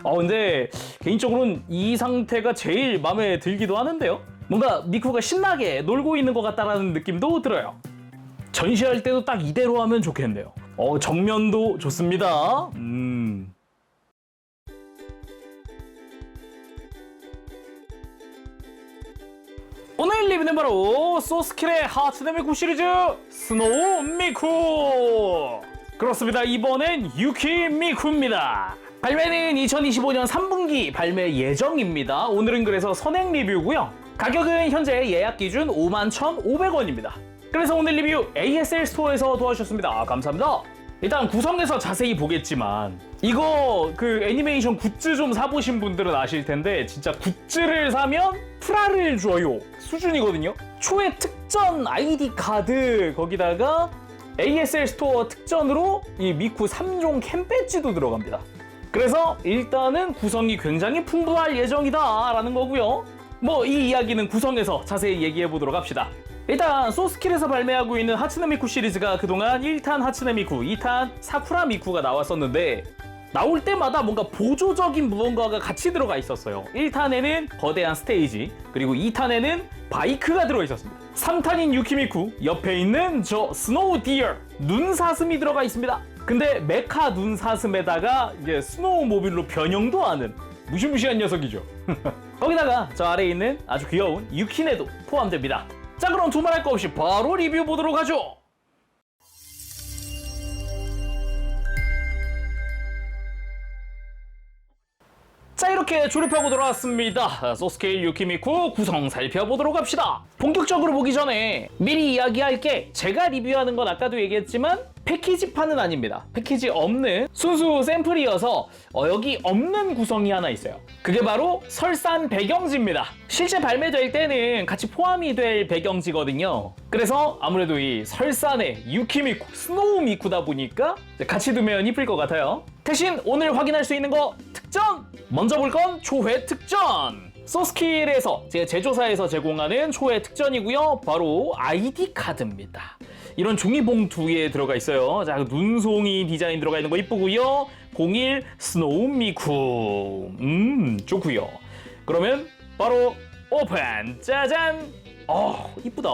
근데 개인적으로는 이 상태가 제일 마음에 들기도 하는데요. 뭔가 미쿠가 신나게 놀고 있는 것 같다라는 느낌도 들어요. 전시할 때도 딱 이대로 하면 좋겠네요. 정면도 좋습니다. 오늘 리뷰는 바로 소스킬의 하츠네 미쿠 시리즈 스노우 미쿠. 그렇습니다. 이번엔 유키 미쿠입니다. 발매는 2025년 3분기 발매 예정입니다. 오늘은 그래서 선행 리뷰고요. 가격은 현재 예약 기준 51,500원입니다. 그래서 오늘 리뷰 ASL 스토어에서 도와주셨습니다. 감사합니다. 일단 구성에서 자세히 보겠지만 이거 그 애니메이션 굿즈 좀 사보신 분들은 아실 텐데 진짜 굿즈를 사면 프라를 줘요 수준이거든요. 초회 특전 아이디 카드 거기다가 ASL 스토어 특전으로 이 미쿠 3종 캠 배지도 들어갑니다. 그래서 일단은 구성이 굉장히 풍부할 예정이다 라는 거고요. 뭐 이 이야기는 구성에서 자세히 얘기해 보도록 합시다. 일단 소스킬에서 발매하고 있는 하츠네 미쿠 시리즈가 그동안 1탄 하츠네 미쿠, 2탄 사쿠라 미쿠가 나왔었는데 나올 때마다 뭔가 보조적인 무언가가 같이 들어가 있었어요. 1탄에는 거대한 스테이지, 그리고 2탄에는 바이크가 들어있었습니다. 3탄인 유키미쿠, 옆에 있는 저 스노우 디어, 눈사슴이 들어가 있습니다. 근데 메카 눈사슴에다가 이제 스노우모빌로 변형도 하는 무시무시한 녀석이죠. 거기다가 저 아래에 있는 아주 귀여운 유키네도 포함됩니다. 자, 그럼 두말할 거 없이 바로 리뷰 보도록 하죠. 자, 이렇게 조립하고 돌아왔습니다. 소스케일 유키미쿠 구성 살펴보도록 합시다. 본격적으로 보기 전에 미리 이야기할게, 제가 리뷰하는 건 아까도 얘기했지만 패키지판은 아닙니다. 패키지 없는 순수 샘플이어서 여기 없는 구성이 하나 있어요. 그게 바로 설산 배경지입니다. 실제 발매될 때는 같이 포함이 될 배경지거든요. 그래서 아무래도 이 설산의 유키미쿠, 스노우 미쿠다 보니까 같이 두면 이쁠 것 같아요. 대신 오늘 확인할 수 있는 거 특전! 먼저 볼 건 초회 특전! 소스킬에서 제 제조사에서 제공하는 초회 특전이고요. 바로 아이디 카드입니다. 이런 종이봉투에 들어가 있어요. 자, 눈송이 디자인 들어가 있는 거 이쁘고요. 01 스노우 미쿠. 좋고요. 그러면 바로 오픈! 짜잔! 이쁘다.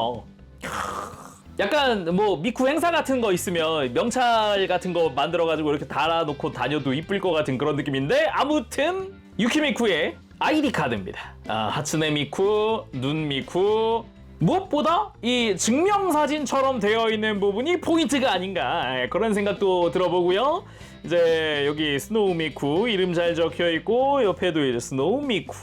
약간 뭐 미쿠 행사 같은 거 있으면 명찰 같은 거 만들어가지고 이렇게 달아놓고 다녀도 이쁠 것 같은 그런 느낌인데, 아무튼 유키미쿠의 아이디 카드입니다. 하츠네 미쿠, 눈 미쿠. 무엇보다 이 증명사진처럼 되어 있는 부분이 포인트가 아닌가, 그런 생각도 들어보고요. 이제 여기 스노우 미쿠 이름 잘 적혀 있고, 옆에도 이제 스노우 미쿠,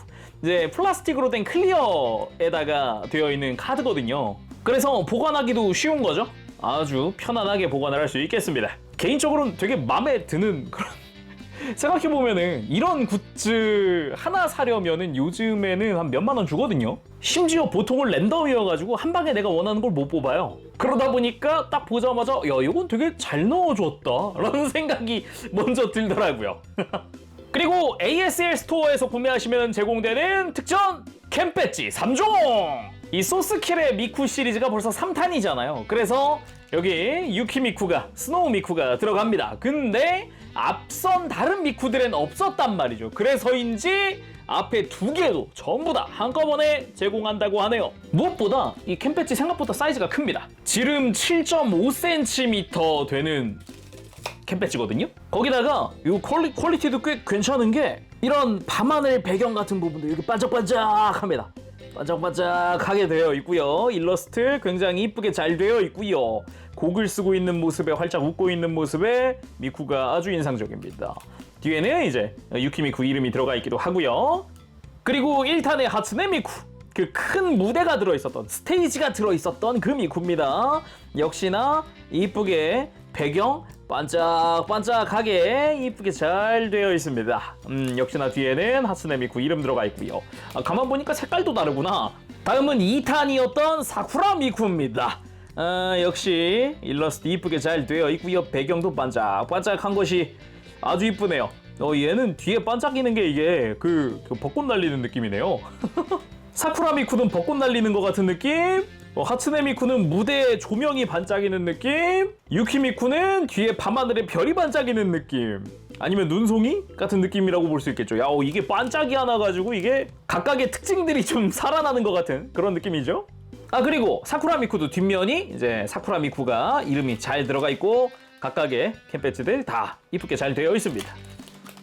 이제 플라스틱으로 된 클리어에다가 되어 있는 카드거든요. 그래서 보관하기도 쉬운 거죠. 아주 편안하게 보관을 할 수 있겠습니다. 개인적으로는 되게 마음에 드는 그런 생각해보면은 이런 굿즈 하나 사려면은 요즘에는 한 몇만 원 주거든요. 심지어 보통은 랜덤이어가지고 한 방에 내가 원하는 걸 못 뽑아요. 그러다 보니까 딱 보자마자 야, 이건 되게 잘 넣어줬다 라는 생각이 먼저 들더라고요. 그리고 ASL 스토어에서 구매하시면 제공되는 특전 캠 배지 3종! 이 소스킬의 미쿠 시리즈가 벌써 3탄이잖아요. 그래서 여기 유키미쿠가, 스노우 미쿠가 들어갑니다. 근데 앞선 다른 미쿠들엔 없었단 말이죠. 그래서인지 앞에 두 개도 전부 다 한꺼번에 제공한다고 하네요. 무엇보다 이 캠 배지 생각보다 사이즈가 큽니다. 지름 7.5cm 되는 캠 배지거든요. 거기다가 이 퀄리티도 꽤 괜찮은 게 이런 밤하늘 배경 같은 부분도 이렇게 반짝반짝합니다. 반짝반짝하게 되어 있고요. 일러스트 굉장히 이쁘게 잘 되어 있고요. 곡을 쓰고 있는 모습에 활짝 웃고 있는 모습에 미쿠가 아주 인상적입니다. 뒤에는 이제 유키미쿠 이름이 들어가 있기도 하고요. 그리고 1탄의 하츠네 미쿠, 그 큰 무대가 들어있었던, 스테이지가 들어있었던 그 미쿠입니다. 역시나 이쁘게 배경 반짝반짝하게 이쁘게 잘 되어 있습니다. 역시나 뒤에는 하츠네 미쿠 이름 들어가 있고요. 가만 보니까 색깔도 다르구나. 다음은 2탄이었던 사쿠라 미쿠입니다. 역시 일러스트 이쁘게 잘 되어 있고요. 배경도 반짝반짝한 것이 아주 이쁘네요. 얘는 뒤에 반짝이는 게 이게 그 벚꽃 날리는 느낌이네요. 사쿠라 미쿠는 벚꽃 날리는 것 같은 느낌, 하츠네 미쿠는 무대에 조명이 반짝이는 느낌, 유키 미쿠는 뒤에 밤하늘에 별이 반짝이는 느낌. 아니면 눈송이 같은 느낌이라고 볼 수 있겠죠. 야, 이게 반짝이 하나 가지고 이게 각각의 특징들이 좀 살아나는 것 같은 그런 느낌이죠. 아, 그리고 사쿠라 미쿠도 뒷면이 이제 사쿠라 미쿠가 이름이 잘 들어가 있고 각각의 캠 배지들 다 이쁘게 잘 되어 있습니다.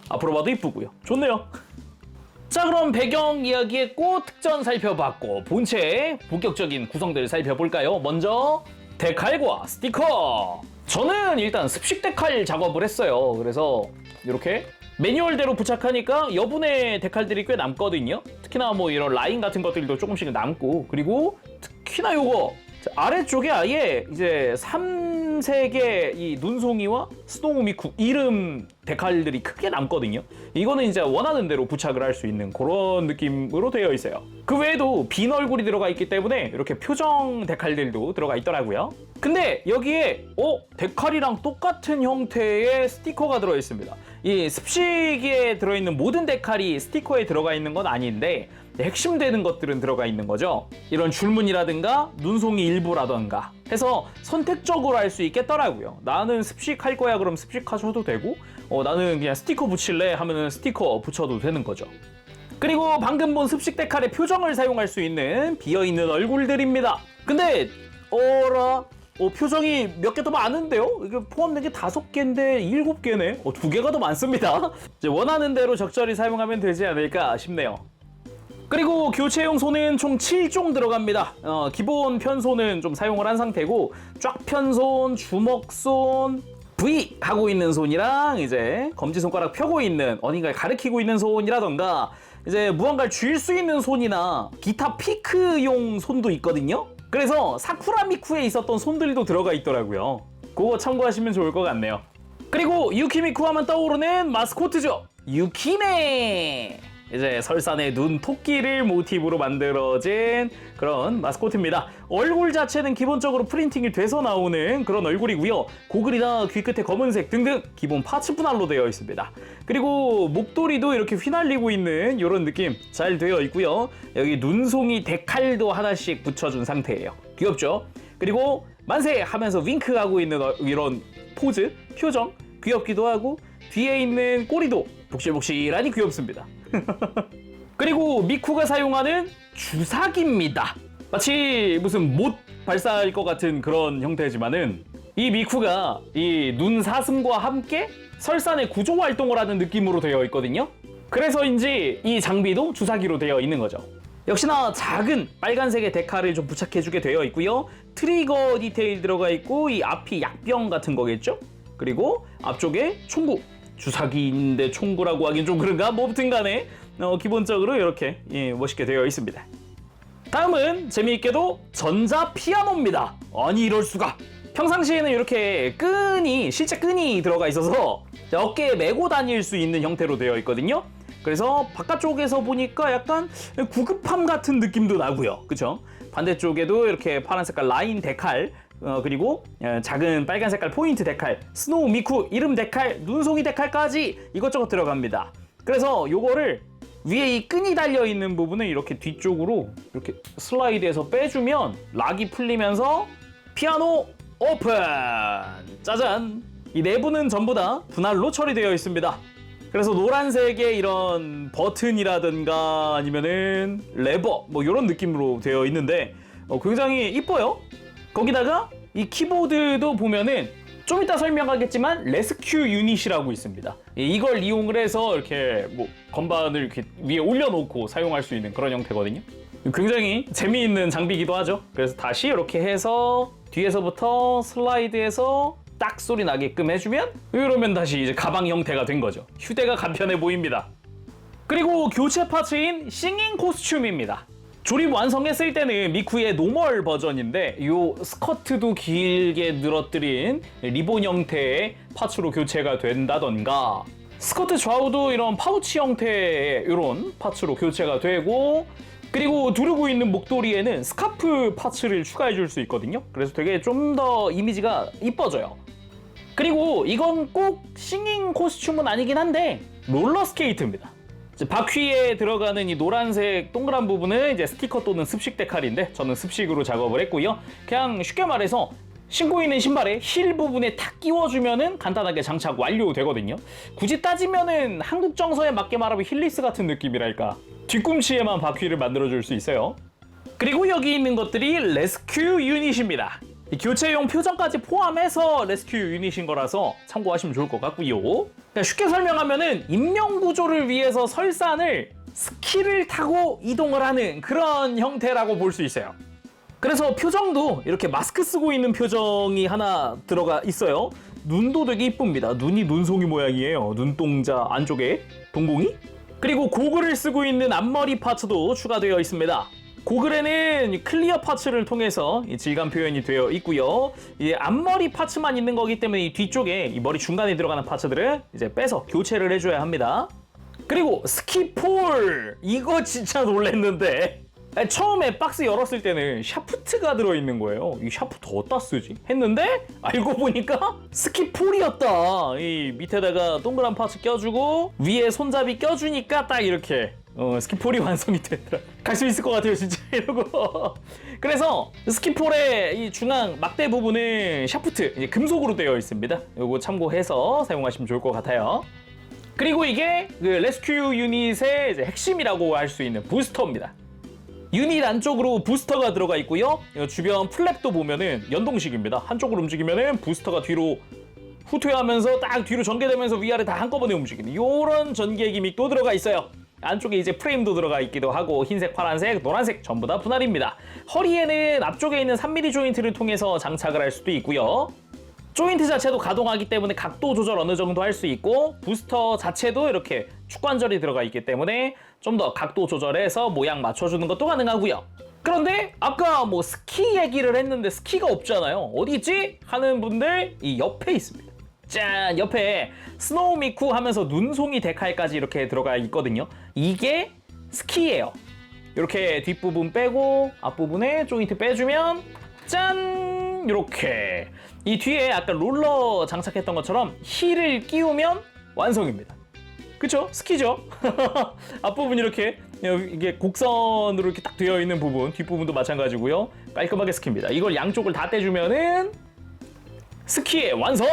앞으로 봐도 이쁘고요. 좋네요. 자, 그럼 배경 이야기했고 특전 살펴봤고 본체의 본격적인 구성들을 살펴볼까요? 먼저 데칼과 스티커. 저는 일단 습식 데칼 작업을 했어요. 그래서 이렇게 매뉴얼대로 부착하니까 여분의 데칼들이 꽤 남거든요. 특히나 뭐 이런 라인 같은 것들도 조금씩 남고, 그리고 특히나 요거 아래쪽에 아예 이제 3색의 이 눈송이와 스노우 미쿠 이름 데칼들이 크게 남거든요. 이거는 이제 원하는 대로 부착을 할 수 있는 그런 느낌으로 되어 있어요. 그 외에도 빈 얼굴이 들어가 있기 때문에 이렇게 표정 데칼들도 들어가 있더라고요. 근데 여기에 데칼이랑 똑같은 형태의 스티커가 들어 있습니다. 이 습식에 들어있는 모든 데칼이 스티커에 들어가 있는 건 아닌데 핵심 되는 것들은 들어가 있는 거죠. 이런 줄무늬라든가 눈송이 일부라든가 해서 선택적으로 할 수 있겠더라고요. 나는 습식 할 거야 그럼 습식 하셔도 되고, 나는 그냥 스티커 붙일래 하면은 스티커 붙여도 되는 거죠. 그리고 방금 본 습식 데칼의 표정을 사용할 수 있는 비어있는 얼굴들입니다. 근데 표정이 몇 개 더 많은데요? 이게 포함된 게 5개인데 7개네? 2개가 더 많습니다. 이제 원하는 대로 적절히 사용하면 되지 않을까 싶네요. 그리고 교체용 손은 총 7종 들어갑니다. 기본 편손은 좀 사용을 한 상태고, 쫙 편손, 주먹손, V 하고 있는 손이랑 이제 검지손가락 펴고 있는, 어딘가를 가리키고 있는 손이라던가 이제 무언가를 쥘 수 있는 손이나 기타 피크용 손도 있거든요. 그래서 사쿠라 미쿠에 있었던 손들도 들어가 있더라고요. 그거 참고하시면 좋을 것 같네요. 그리고 유키미쿠 하면 떠오르는 마스코트죠. 유키메! 이제 설산의 눈 토끼를 모티브로 만들어진 그런 마스코트입니다. 얼굴 자체는 기본적으로 프린팅이 돼서 나오는 그런 얼굴이고요. 고글이나 귀 끝에 검은색 등등 기본 파츠 분할로 되어 있습니다. 그리고 목도리도 이렇게 휘날리고 있는 이런 느낌 잘 되어 있고요. 여기 눈송이 데칼도 하나씩 붙여준 상태예요. 귀엽죠? 그리고 만세 하면서 윙크하고 있는 이런 포즈, 표정 귀엽기도 하고, 뒤에 있는 꼬리도 복실복실하니 귀엽습니다. 그리고 미쿠가 사용하는 주사기입니다. 마치 무슨 못 발사할 것 같은 그런 형태지만은 이 미쿠가 이 눈 사슴과 함께 설산의 구조 활동을 하는 느낌으로 되어 있거든요. 그래서인지 이 장비도 주사기로 되어 있는 거죠. 역시나 작은 빨간색의 데칼을 좀 부착해주게 되어 있고요. 트리거 디테일 들어가 있고, 이 앞이 약병 같은 거겠죠? 그리고 앞쪽에 총구, 주사기인데 총구라고 하긴 좀 그런가? 뭐든 간에 기본적으로 이렇게 멋있게 되어 있습니다. 다음은 재미있게도 전자 피아노입니다. 아니 이럴 수가. 평상시에는 이렇게 실제 끈이 들어가 있어서 어깨에 메고 다닐 수 있는 형태로 되어 있거든요. 그래서 바깥쪽에서 보니까 약간 구급함 같은 느낌도 나고요. 그쵸? 반대쪽에도 이렇게 파란 색깔 라인 데칼, 그리고 작은 빨간 색깔 포인트 데칼, 스노우 미쿠 이름 데칼, 눈송이 데칼까지 이것저것 들어갑니다. 그래서 요거를 위에 이 끈이 달려있는 부분을 이렇게 뒤쪽으로 이렇게 슬라이드해서 빼주면 락이 풀리면서 피아노 오픈! 짜잔! 이 내부는 전부 다 분할로 처리되어 있습니다. 그래서 노란색의 이런 버튼이라든가 아니면은 레버 뭐 이런 느낌으로 되어 있는데 굉장히 이뻐요. 거기다가 이 키보드도 보면은 좀 이따 설명하겠지만 레스큐 유닛이라고 있습니다. 이걸 이용을 해서 이렇게 뭐 건반을 이렇게 위에 올려놓고 사용할 수 있는 그런 형태거든요. 굉장히 재미있는 장비이기도 하죠. 그래서 다시 이렇게 해서 뒤에서부터 슬라이드해서 딱 소리 나게끔 해주면, 이러면 다시 이제 가방 형태가 된 거죠. 휴대가 간편해 보입니다. 그리고 교체 파츠인 싱잉 코스튬입니다. 조립 완성했을 때는 미쿠의 노멀 버전인데 이 스커트도 길게 늘어뜨린 리본 형태의 파츠로 교체가 된다던가, 스커트 좌우도 이런 파우치 형태의 이런 파츠로 교체가 되고, 그리고 두르고 있는 목도리에는 스카프 파츠를 추가해 줄 수 있거든요. 그래서 되게 좀 더 이미지가 이뻐져요. 그리고 이건 꼭 싱잉 코스튬은 아니긴 한데 롤러스케이트입니다. 바퀴에 들어가는 이 노란색 동그란 부분은 이제 스티커 또는 습식 데칼인데 저는 습식으로 작업을 했고요. 그냥 쉽게 말해서 신고 있는 신발에 힐 부분에 탁 끼워주면은 간단하게 장착 완료되거든요. 굳이 따지면은 한국 정서에 맞게 말하면 힐리스 같은 느낌이랄까. 뒤꿈치에만 바퀴를 만들어줄 수 있어요. 그리고 여기 있는 것들이 레스큐 유닛입니다. 교체용 표정까지 포함해서 레스큐 유닛인 거라서 참고하시면 좋을 것 같고요. 그러니까 쉽게 설명하면은 인명 구조를 위해서 설산을 스키를 타고 이동을 하는 그런 형태라고 볼 수 있어요. 그래서 표정도 이렇게 마스크 쓰고 있는 표정이 하나 들어가 있어요. 눈도 되게 이쁩니다. 눈이 눈송이 모양이에요. 눈동자 안쪽에 동공이. 그리고 고글을 쓰고 있는 앞머리 파츠도 추가되어 있습니다. 고글에는 클리어 파츠를 통해서 질감 표현이 되어 있고요. 이 앞머리 파츠만 있는 거기 때문에 이 뒤쪽에 이 머리 중간에 들어가는 파츠들을 이제 빼서 교체를 해줘야 합니다. 그리고 스키폴! 이거 진짜 놀랬는데 처음에 박스 열었을 때는 샤프트가 들어있는 거예요. 이 샤프트 어디다 쓰지? 했는데 알고 보니까 스키폴이었다. 이 밑에다가 동그란 파츠 껴주고 위에 손잡이 껴주니까 딱 이렇게 스키폴이 완성이 되더라. 갈 수 있을 것 같아요 진짜 이러고. 그래서 스키폴의 이 중앙 막대 부분은 샤프트 이제 금속으로 되어 있습니다. 이거 참고해서 사용하시면 좋을 것 같아요. 그리고 이게 그 레스큐 유닛의 이제 핵심이라고 할 수 있는 부스터입니다. 유닛 안쪽으로 부스터가 들어가 있고요. 주변 플랩도 보면은 연동식입니다. 한쪽으로 움직이면은 부스터가 뒤로 후퇴하면서 딱 뒤로 전개되면서 위아래 다 한꺼번에 움직이는 이런 전개 기믹도 들어가 있어요. 안쪽에 이제 프레임도 들어가 있기도 하고 흰색, 파란색, 노란색 전부 다 분할입니다. 허리에는 앞쪽에 있는 3mm 조인트를 통해서 장착을 할 수도 있고요. 조인트 자체도 가동하기 때문에 각도 조절 어느 정도 할 수 있고 부스터 자체도 이렇게 축관절이 들어가 있기 때문에 좀 더 각도 조절해서 모양 맞춰주는 것도 가능하고요. 그런데 아까 뭐 스키 얘기를 했는데 스키가 없잖아요. 어디 있지? 하는 분들 이 옆에 있습니다. 짠! 옆에 스노우 미쿠 하면서 눈송이 데칼까지 이렇게 들어가 있거든요. 이게 스키예요. 이렇게 뒷부분 빼고 앞부분에 조인트 빼주면 짠! 이렇게 이 뒤에 아까 롤러 장착했던 것처럼 힐을 끼우면 완성입니다. 그쵸? 스키죠? 앞부분 이렇게 이게 곡선으로 이렇게 딱 되어 있는 부분 뒷부분도 마찬가지고요. 깔끔하게 스키입니다. 이걸 양쪽을 다 떼주면은 스키의 완성!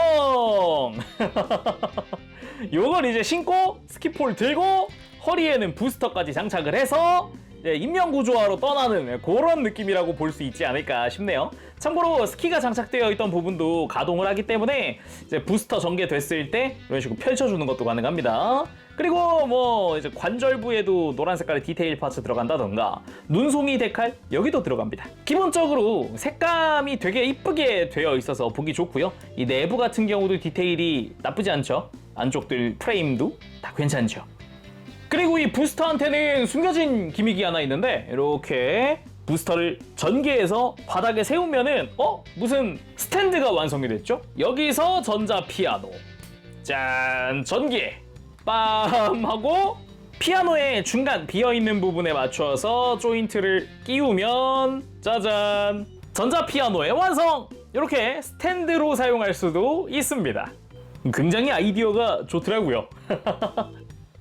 요걸 이제 신고 스키폴 들고 허리에는 부스터까지 장착을 해서 인명구조화로 떠나는 그런 느낌이라고 볼 수 있지 않을까 싶네요. 참고로 스키가 장착되어 있던 부분도 가동을 하기 때문에 이제 부스터 전개됐을 때 이런 식으로 펼쳐주는 것도 가능합니다. 그리고 뭐 이제 관절부에도 노란 색깔의 디테일 파츠 들어간다던가 눈송이 데칼 여기도 들어갑니다. 기본적으로 색감이 되게 이쁘게 되어 있어서 보기 좋고요. 이 내부 같은 경우도 디테일이 나쁘지 않죠. 안쪽들 프레임도 다 괜찮죠. 그리고 이 부스터한테는 숨겨진 기믹이 하나 있는데 이렇게 부스터를 전개해서 바닥에 세우면은 무슨 스탠드가 완성이 됐죠? 여기서 전자 피아노 짠 전개 빰 하고 피아노의 중간 비어있는 부분에 맞춰서 조인트를 끼우면 짜잔 전자 피아노의 완성! 이렇게 스탠드로 사용할 수도 있습니다. 굉장히 아이디어가 좋더라고요.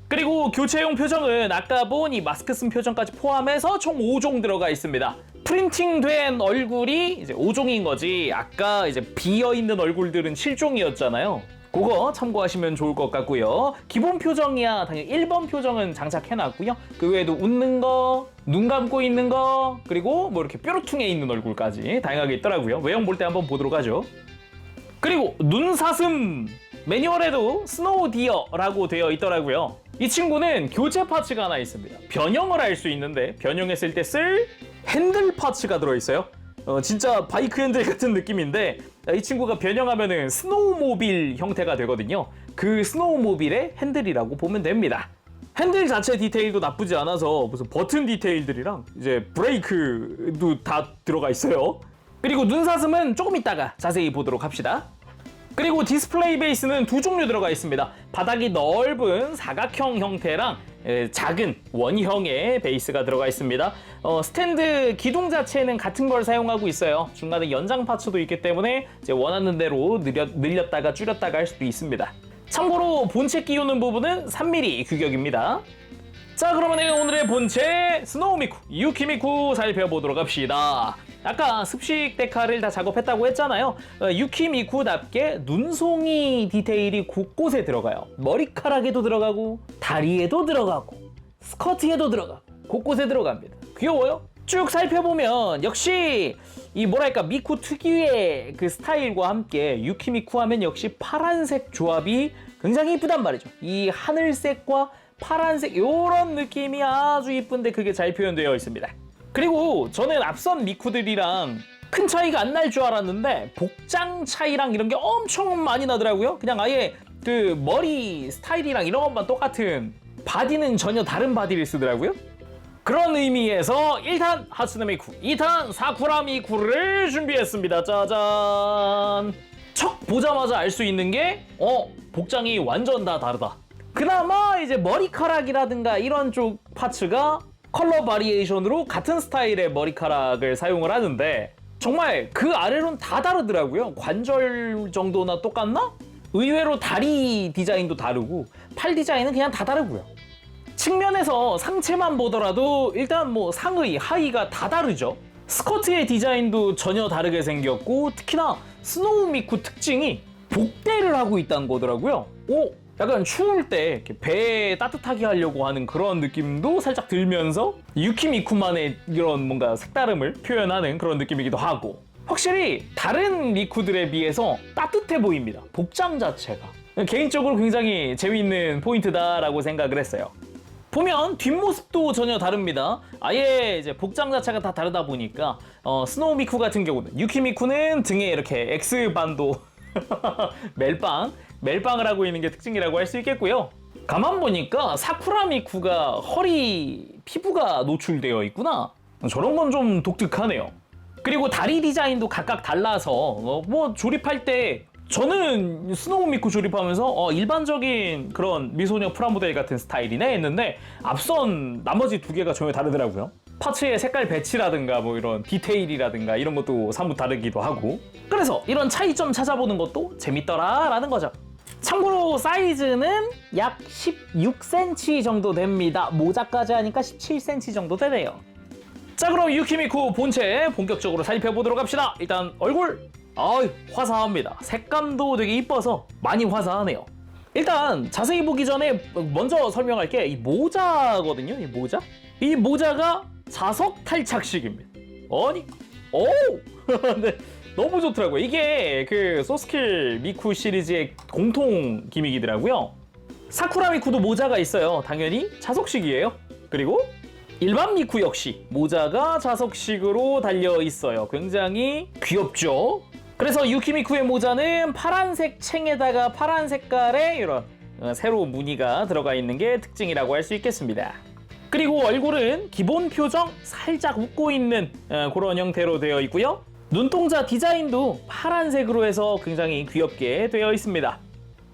그리고 교체용 표정은 아까 본 이 마스크 쓴 표정까지 포함해서 총 5종 들어가 있습니다. 프린팅된 얼굴이 이제 5종인 거지 아까 이제 비어있는 얼굴들은 7종이었잖아요. 그거 참고하시면 좋을 것 같고요. 기본 표정이야 당연히 1번 표정은 장착해놨고요. 그 외에도 웃는 거, 눈 감고 있는 거, 그리고 뭐 이렇게 뾰루퉁해 있는 얼굴까지 다양하게 있더라고요. 외형 볼 때 한번 보도록 하죠. 그리고 눈사슴! 매뉴얼에도 스노우 디어라고 되어 있더라고요. 이 친구는 교체 파츠가 하나 있습니다. 변형을 할 수 있는데 변형했을 때 쓸 핸들 파츠가 들어있어요. 진짜 바이크 핸들 같은 느낌인데 이 친구가 변형하면은 스노우모빌 형태가 되거든요. 그 스노우모빌의 핸들이라고 보면 됩니다. 핸들 자체 디테일도 나쁘지 않아서 무슨 버튼 디테일들이랑 이제 브레이크도 다 들어가 있어요. 그리고 눈사슴은 조금 이따가 자세히 보도록 합시다. 그리고 디스플레이 베이스는 두 종류 들어가 있습니다. 바닥이 넓은 사각형 형태랑 작은 원형의 베이스가 들어가 있습니다. 스탠드 기둥 자체는 같은 걸 사용하고 있어요. 중간에 연장 파츠도 있기 때문에 이제 원하는 대로 늘렸다가 줄였다가 할 수도 있습니다. 참고로 본체 끼우는 부분은 3mm 규격입니다. 자, 그러면 오늘의 본체 스노우 미쿠, 유키 미쿠 살펴보도록 합시다. 아까 습식 데카를 다 작업했다고 했잖아요. 유키미쿠답게 눈송이 디테일이 곳곳에 들어가요. 머리카락에도 들어가고 다리에도 들어가고 스커트에도 들어가고 곳곳에 들어갑니다. 귀여워요? 쭉 살펴보면 역시 이 뭐랄까 미쿠 특유의 그 스타일과 함께 유키미쿠 하면 역시 파란색 조합이 굉장히 이쁘단 말이죠. 이 하늘색과 파란색 이런 느낌이 아주 이쁜데 그게 잘 표현되어 있습니다. 그리고 저는 앞선 미쿠들이랑 큰 차이가 안 날 줄 알았는데 복장 차이랑 이런 게 엄청 많이 나더라고요. 그냥 아예 그 머리 스타일이랑 이런 것만 똑같은 바디는 전혀 다른 바디를 쓰더라고요. 그런 의미에서 1탄 하츠네 미쿠, 2탄 사쿠라 미쿠를 준비했습니다. 짜잔! 척 보자마자 알 수 있는 게 복장이 완전 다 다르다. 그나마 이제 머리카락이라든가 이런 쪽 파츠가 컬러 바리에이션으로 같은 스타일의 머리카락을 사용을 하는데 정말 그 아래로는 다 다르더라고요. 관절 정도나 똑같나? 의외로 다리 디자인도 다르고 팔 디자인은 그냥 다 다르고요. 측면에서 상체만 보더라도 일단 뭐 상의, 하의가 다 다르죠. 스커트의 디자인도 전혀 다르게 생겼고 특히나 스노우 미쿠 특징이 복대를 하고 있다는 거더라고요. 약간 추울 때 이렇게 배 따뜻하게 하려고 하는 그런 느낌도 살짝 들면서 유키미쿠만의 이런 뭔가 색다름을 표현하는 그런 느낌이기도 하고 확실히 다른 미쿠들에 비해서 따뜻해 보입니다. 복장 자체가. 개인적으로 굉장히 재미있는 포인트다라고 생각을 했어요. 보면 뒷모습도 전혀 다릅니다. 아예 이제 복장 자체가 다 다르다 보니까 스노우 미쿠 같은 경우는 유키미쿠는 등에 이렇게 X반도 멜빵을 하고 있는 게 특징이라고 할 수 있겠고요. 가만 보니까 사쿠라 미쿠가 허리 피부가 노출되어 있구나. 저런 건 좀 독특하네요. 그리고 다리 디자인도 각각 달라서 뭐 조립할 때 저는 스노우 미쿠 조립하면서 일반적인 그런 미소녀 프라모델 같은 스타일이네 했는데 앞선 나머지 두 개가 전혀 다르더라고요. 파츠의 색깔 배치라든가 뭐 이런 디테일이라든가 이런 것도 사뭇 다르기도 하고 그래서 이런 차이점 찾아보는 것도 재밌더라 라는 거죠. 참고로 사이즈는 약 16cm 정도 됩니다. 모자까지 하니까 17cm 정도 되네요. 자 그럼 유키미쿠 본체 본격적으로 살펴보도록 합시다. 일단 얼굴 화사합니다. 색감도 되게 이뻐서 많이 화사하네요. 일단 자세히 보기 전에 먼저 설명할 게 이 모자거든요. 이 모자가 자석 탈착식입니다. 네, 너무 좋더라고요. 이게 그 소스킬 미쿠 시리즈의 공통 기믹이더라고요. 사쿠라 미쿠도 모자가 있어요. 당연히 자석식이에요. 그리고 일반 미쿠 역시 모자가 자석식으로 달려 있어요. 굉장히 귀엽죠? 그래서 유키미쿠의 모자는 파란색 챙에다가 파란 색깔의 이런 세로 무늬가 들어가 있는 게 특징이라고 할 수 있겠습니다. 그리고 얼굴은 기본 표정 살짝 웃고 있는 그런 형태로 되어 있고요. 눈동자 디자인도 파란색으로 해서 굉장히 귀엽게 되어 있습니다.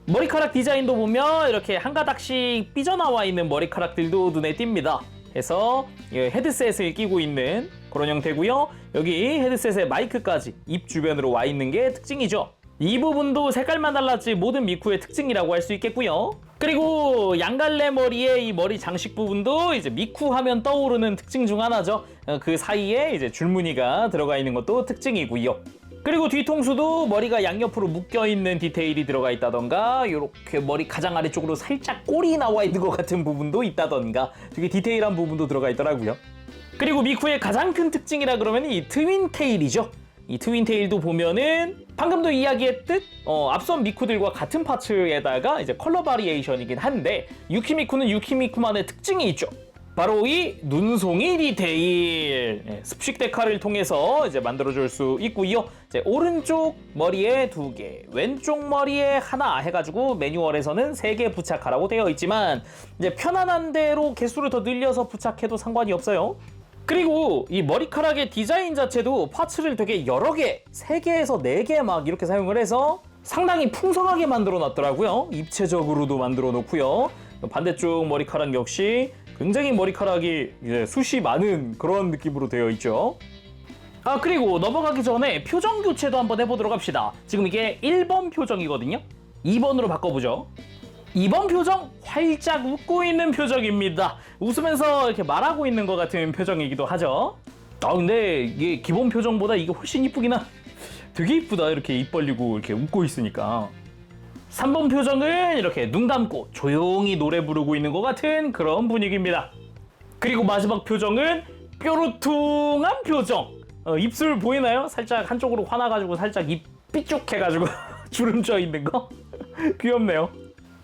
머리카락 디자인도 보면 이렇게 한 가닥씩 삐져나와 있는 머리카락들도 눈에 띕니다. 해서 헤드셋을 끼고 있는 그런 형태고요. 여기 헤드셋에 마이크까지 입 주변으로 와 있는 게 특징이죠. 이 부분도 색깔만 달랐지 모든 미쿠의 특징이라고 할 수 있겠고요. 그리고 양갈래 머리의 이 머리 장식 부분도 이제 미쿠 하면 떠오르는 특징 중 하나죠. 그 사이에 이제 줄무늬가 들어가 있는 것도 특징이고요. 그리고 뒤통수도 머리가 양옆으로 묶여 있는 디테일이 들어가 있다던가 이렇게 머리 가장 아래쪽으로 살짝 꼬리 나와 있는 것 같은 부분도 있다던가 되게 디테일한 부분도 들어가 있더라고요. 그리고 미쿠의 가장 큰 특징이라 그러면 이 트윈테일이죠. 이 트윈테일도 보면은 방금도 이야기했듯 앞선 미쿠들과 같은 파츠에다가 이제 컬러 바리에이션이긴 한데 유키미쿠는 유키미쿠만의 특징이 있죠. 바로 이 눈송이 디테일. 습식 데카를 통해서 이제 만들어줄 수 있고요. 이제 오른쪽 머리에 2개, 왼쪽 머리에 하나 해가지고 매뉴얼에서는 3개 부착하라고 되어 있지만 이제 편안한 대로 개수를 더 늘려서 부착해도 상관이 없어요. 그리고 이 머리카락의 디자인 자체도 파츠를 되게 여러 개, 3개에서 4개 막 이렇게 사용을 해서 상당히 풍성하게 만들어 놨더라고요. 입체적으로도 만들어 놓고요. 반대쪽 머리카락 역시 굉장히 머리카락이 이제 숱이 많은 그런 느낌으로 되어 있죠. 그리고 넘어가기 전에 표정 교체도 한번 해보도록 합시다. 지금 이게 1번 표정이거든요. 2번으로 바꿔보죠. 2번 표정 활짝 웃고 있는 표정입니다. 웃으면서 이렇게 말하고 있는 것 같은 표정이기도 하죠. 아 근데 이게 기본 표정보다 이게 훨씬 이쁘긴 하. 되게 이쁘다. 이렇게 입 벌리고 이렇게 웃고 있으니까. 3번 표정은 이렇게 눈 감고 조용히 노래 부르고 있는 것 같은 그런 분위기입니다. 그리고 마지막 표정은 뾰루퉁한 표정. 입술 보이나요? 살짝 한쪽으로 화나가지고 살짝 입 삐쭉해가지고 주름 져 있는 거. 귀엽네요.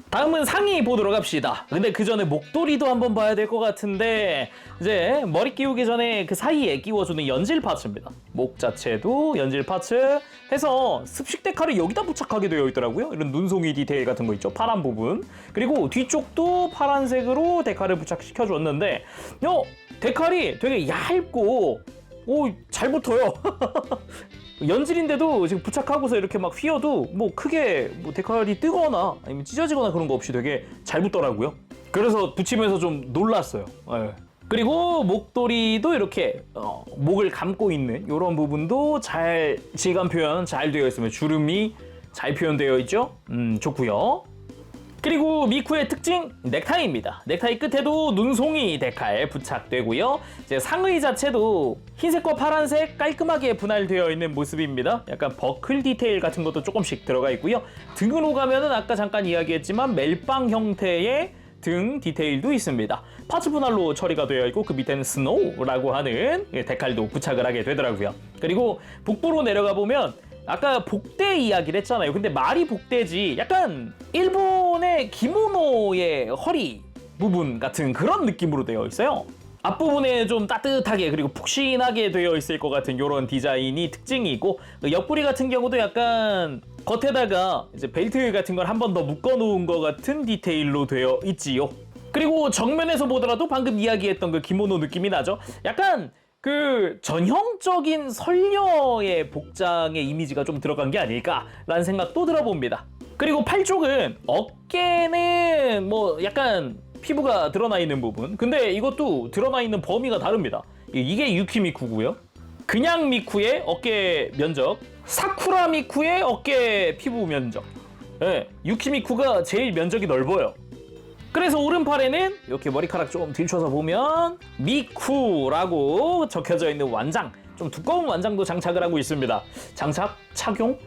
다음은 상의 보도록 합시다. 근데 그 전에 목도리도 한번 봐야 될 것 같은데 이제 머리 끼우기 전에 그 사이에 끼워주는 연질 파츠입니다. 목 자체도 연질 파츠 해서 습식 데칼을 여기다 부착하게 되어 있더라고요. 이런 눈송이 디테일 같은 거 있죠. 파란 부분. 그리고 뒤쪽도 파란색으로 데칼을 부착시켜 줬는데 데칼이 되게 얇고 잘 붙어요. 연질인데도 지금 부착하고서 이렇게 막 휘어도 뭐 크게 뭐 데칼이 뜨거나 아니면 찢어지거나 그런 거 없이 되게 잘 붙더라고요. 그래서 붙이면서 좀 놀랐어요. 네. 그리고 목도리도 이렇게 목을 감고 있는 이런 부분도 잘 질감 표현 잘 되어 있으면 주름이 잘 표현되어 있죠. 좋고요. 그리고 미쿠의 특징 넥타이입니다. 넥타이 끝에도 눈송이 데칼 부착되고요. 이제 상의 자체도 흰색과 파란색 깔끔하게 분할되어 있는 모습입니다. 약간 버클 디테일 같은 것도 조금씩 들어가 있고요. 등으로 가면은 아까 잠깐 이야기했지만 멜빵 형태의 등 디테일도 있습니다. 파츠 분할로 처리가 되어 있고 그 밑에는 스노우라고 하는 데칼도 부착을 하게 되더라고요. 그리고 북부로 내려가 보면 아까 복대 이야기를 했잖아요. 근데 말이 복대지 약간 일본의 기모노의 허리 부분 같은 그런 느낌으로 되어 있어요. 앞부분에 좀 따뜻하게 그리고 푹신하게 되어 있을 것 같은 이런 디자인이 특징이고 옆구리 같은 경우도 약간 겉에다가 이제 벨트 같은 걸 한 번 더 묶어 놓은 것 같은 디테일로 되어 있지요. 그리고 정면에서 보더라도 방금 이야기했던 그 기모노 느낌이 나죠. 약간 그 전형적인 선녀의 복장의 이미지가 좀 들어간 게 아닐까라는 생각도 들어봅니다. 그리고 팔 쪽은 어깨는 뭐 약간 피부가 드러나 있는 부분. 근데 이것도 드러나 있는 범위가 다릅니다. 이게 유키 미쿠고요. 그냥 미쿠의 어깨 면적, 사쿠라 미쿠의 어깨 피부 면적. 네, 유키 미쿠가 제일 면적이 넓어요. 그래서 오른팔에는 이렇게 머리카락 좀 들춰서 보면 미쿠라고 적혀져 있는 완장, 좀 두꺼운 완장도 장착을 하고 있습니다. 장착? 착용?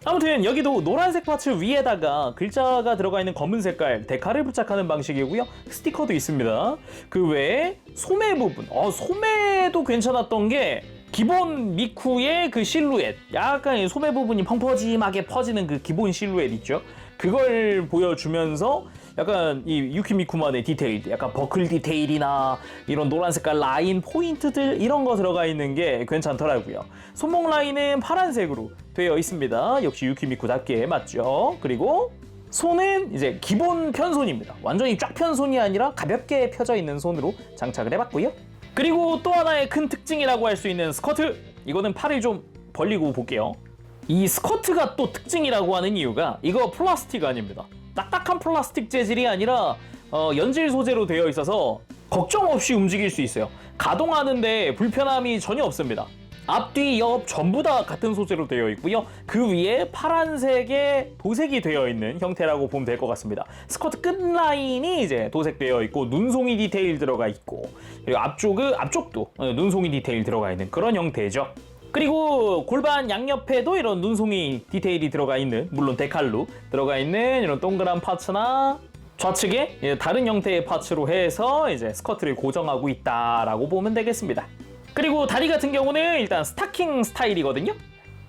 아무튼 여기도 노란색 파츠 위에다가 글자가 들어가 있는 검은 색깔 데칼을 부착하는 방식이고요. 스티커도 있습니다. 그 외에 소매 부분, 소매도 괜찮았던 게 기본 미쿠의 그 실루엣, 약간 소매 부분이 펑퍼짐하게 퍼지는 그 기본 실루엣 있죠? 그걸 보여주면서 약간 이 유키 미쿠만의 디테일, 약간 버클 디테일이나 이런 노란 색깔 라인 포인트들 이런 거 들어가 있는 게 괜찮더라고요. 손목 라인은 파란색으로 되어 있습니다. 역시 유키 미쿠답게 맞죠? 그리고 손은 이제 기본 편손입니다. 완전히 쫙 편 손이 아니라 가볍게 펴져 있는 손으로 장착을 해봤고요. 그리고 또 하나의 큰 특징이라고 할 수 있는 스커트. 이거는 팔을 좀 벌리고 볼게요. 이 스커트가 또 특징이라고 하는 이유가 이거 플라스틱 아닙니다. 딱딱한 플라스틱 재질이 아니라 연질 소재로 되어 있어서 걱정 없이 움직일 수 있어요. 가동하는데 불편함이 전혀 없습니다. 앞뒤 옆 전부 다 같은 소재로 되어 있고요. 그 위에 파란색의 도색이 되어 있는 형태라고 보면 될 것 같습니다. 스커트 끝 라인이 이제 도색되어 있고 눈송이 디테일 들어가 있고 그리고 앞쪽도 눈송이 디테일 들어가 있는 그런 형태죠. 그리고 골반 양옆에도 이런 눈송이 디테일이 들어가 있는, 물론 데칼로 들어가 있는 이런 동그란 파츠나 좌측에 다른 형태의 파츠로 해서 이제 스커트를 고정하고 있다라고 보면 되겠습니다. 그리고 다리 같은 경우는 일단 스타킹 스타일이거든요.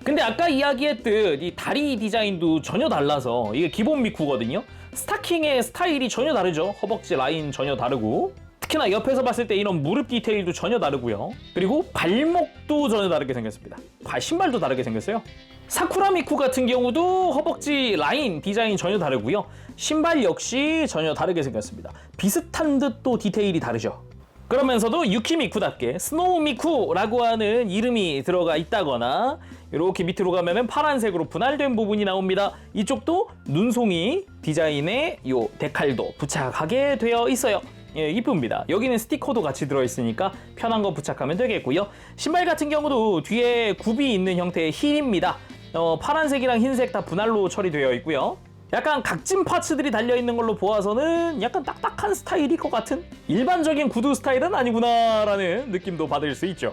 근데 아까 이야기했듯 이 다리 디자인도 전혀 달라서 이게 기본 미쿠거든요. 스타킹의 스타일이 전혀 다르죠. 허벅지 라인 전혀 다르고 특히나 옆에서 봤을 때 이런 무릎 디테일도 전혀 다르고요. 그리고 발목도 전혀 다르게 생겼습니다. 신발도 다르게 생겼어요. 사쿠라 미쿠 같은 경우도 허벅지 라인 디자인 전혀 다르고요. 신발 역시 전혀 다르게 생겼습니다. 비슷한 듯 또 디테일이 다르죠. 그러면서도 유키 미쿠답게 스노우 미쿠라고 하는 이름이 들어가 있다거나 이렇게 밑으로 가면은 파란색으로 분할된 부분이 나옵니다. 이쪽도 눈송이 디자인의 요 데칼도 부착하게 되어 있어요. 예, 이쁩니다. 여기는 스티커도 같이 들어있으니까 편한 거 부착하면 되겠고요. 신발 같은 경우도 뒤에 굽이 있는 형태의 힐입니다. 파란색이랑 흰색 다 분할로 처리되어 있고요. 약간 각진 파츠들이 달려있는 걸로 보아서는 약간 딱딱한 스타일일 것 같은 일반적인 구두 스타일은 아니구나 라는 느낌도 받을 수 있죠.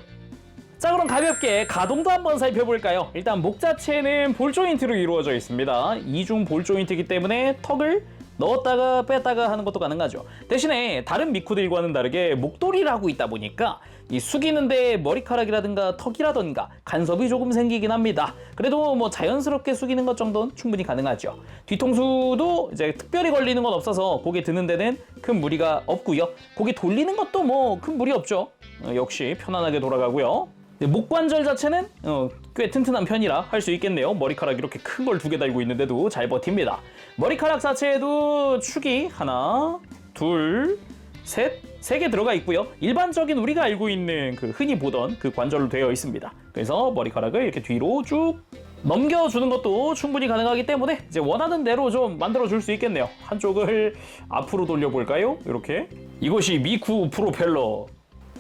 자, 그럼 가볍게 가동도 한번 살펴볼까요? 일단 목 자체는 볼 조인트로 이루어져 있습니다. 이중 볼 조인트이기 때문에 턱을 넣었다가 뺐다가 하는 것도 가능하죠. 대신에 다른 미쿠들과는 다르게 목도리를 하고 있다 보니까 이 숙이는데 머리카락이라든가 턱이라든가 간섭이 조금 생기긴 합니다. 그래도 뭐 자연스럽게 숙이는 것 정도는 충분히 가능하죠. 뒤통수도 이제 특별히 걸리는 건 없어서 고개 드는 데는 큰 무리가 없고요. 고개 돌리는 것도 뭐 큰 무리 없죠. 역시 편안하게 돌아가고요. 목 관절 자체는 꽤 튼튼한 편이라 할 수 있겠네요. 머리카락 이렇게 큰 걸 2개 달고 있는데도 잘 버팁니다. 머리카락 자체에도 축이 하나, 둘, 셋, 3개 들어가 있고요. 일반적인 우리가 알고 있는 그 흔히 보던 그 관절로 되어 있습니다. 그래서 머리카락을 이렇게 뒤로 쭉 넘겨주는 것도 충분히 가능하기 때문에 이제 원하는 대로 좀 만들어줄 수 있겠네요. 한쪽을 앞으로 돌려볼까요? 이렇게. 이것이 미쿠 프로펠러.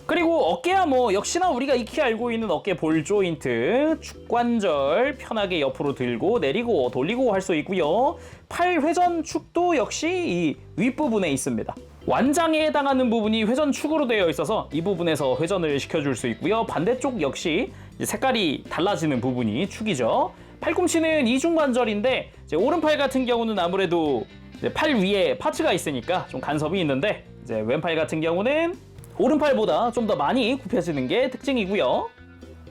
그리고 어깨야 뭐 역시나 우리가 익히 알고 있는 어깨 볼 조인트, 축관절 편하게 옆으로 들고 내리고 돌리고 할 수 있고요. 팔 회전 축도 역시 이 윗부분에 있습니다. 완장에 해당하는 부분이 회전축으로 되어 있어서 이 부분에서 회전을 시켜줄 수 있고요. 반대쪽 역시 색깔이 달라지는 부분이 축이죠. 팔꿈치는 이중관절인데 이제 오른팔 같은 경우는 아무래도 이제 팔 위에 파츠가 있으니까 좀 간섭이 있는데 이제 왼팔 같은 경우는 오른팔보다 좀 더 많이 굽혀지는 게 특징이고요.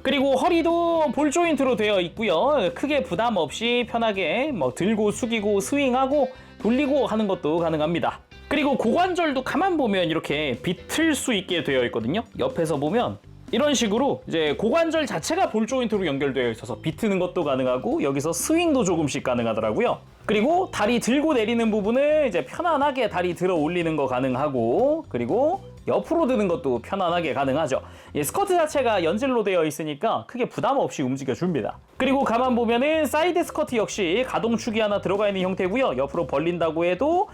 그리고 허리도 볼 조인트로 되어 있고요. 크게 부담 없이 편하게 뭐 들고 숙이고 스윙하고 돌리고 하는 것도 가능합니다. 그리고 고관절도 가만 보면 이렇게 비틀 수 있게 되어 있거든요. 옆에서 보면 이런 식으로 이제 고관절 자체가 볼 조인트로 연결되어 있어서 비트는 것도 가능하고 여기서 스윙도 조금씩 가능하더라고요. 그리고 다리 들고 내리는 부분을 이제 편안하게 다리 들어 올리는 거 가능하고 그리고 옆으로 드는 것도 편안하게 가능하죠. 스커트 자체가 연질로 되어 있으니까 크게 부담 없이 움직여줍니다. 그리고 가만 보면은 사이드 스커트 역시 가동축이 하나 들어가 있는 형태고요. 옆으로 벌린다고 해도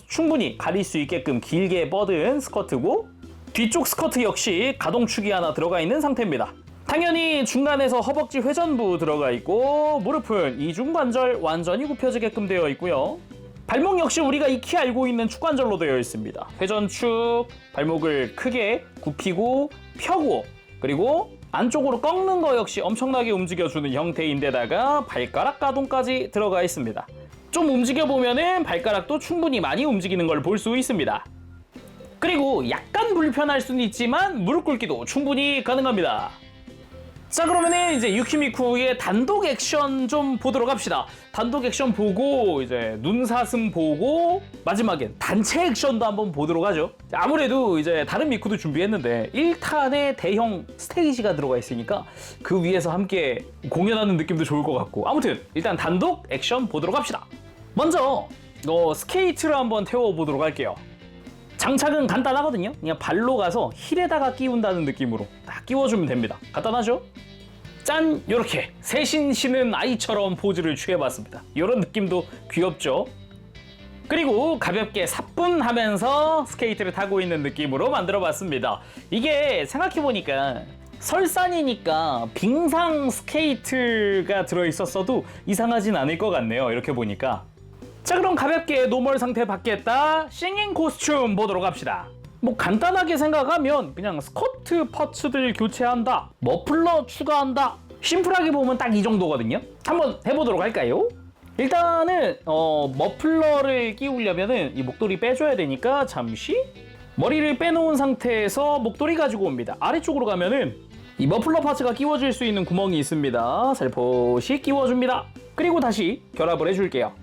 충분히 가릴 수 있게끔 길게 뻗은 스커트고 뒤쪽 스커트 역시 가동축이 하나 들어가 있는 상태입니다. 당연히 중간에서 허벅지 회전부 들어가 있고 무릎은 이중관절 완전히 굽혀지게끔 되어 있고요. 발목 역시 우리가 익히 알고 있는 축관절로 되어 있습니다. 회전축, 발목을 크게 굽히고 펴고 그리고 안쪽으로 꺾는 거 역시 엄청나게 움직여주는 형태인데다가 발가락 가동까지 들어가 있습니다. 좀 움직여보면은 발가락도 충분히 많이 움직이는 걸 볼 수 있습니다. 그리고 약간 불편할 수는 있지만 무릎 꿇기도 충분히 가능합니다. 자, 그러면은 이제 유키미쿠의 단독 액션 좀 보도록 합시다. 단독 액션 보고 이제 눈사슴 보고 마지막엔 단체 액션도 한번 보도록 하죠. 아무래도 이제 다른 미쿠도 준비했는데 1탄에 대형 스테이지가 들어가 있으니까 그 위에서 함께 공연하는 느낌도 좋을 것 같고 아무튼 일단 단독 액션 보도록 합시다. 먼저 스케이트를 한번 태워보도록 할게요. 장착은 간단하거든요. 그냥 발로 가서 힐에다가 끼운다는 느낌으로 딱 끼워주면 됩니다. 간단하죠? 짠! 요렇게 새신 시는 아이처럼 포즈를 취해봤습니다. 요런 느낌도 귀엽죠? 그리고 가볍게 사뿐하면서 스케이트를 타고 있는 느낌으로 만들어봤습니다. 이게 생각해보니까 설산이니까 빙상 스케이트가 들어있었어도 이상하진 않을 것 같네요. 이렇게 보니까. 자, 그럼 가볍게 노멀 상태 받겠다 싱잉 코스튬 보도록 합시다. 뭐 간단하게 생각하면 그냥 스커트 파츠들 교체한다, 머플러 추가한다, 심플하게 보면 딱 이 정도거든요. 한번 해보도록 할까요? 일단은 머플러를 끼우려면은 이 목도리 빼줘야 되니까 잠시 머리를 빼놓은 상태에서 목도리 가지고 옵니다. 아래쪽으로 가면은 이 머플러 파츠가 끼워질 수 있는 구멍이 있습니다. 살포시 끼워줍니다. 그리고 다시 결합을 해줄게요.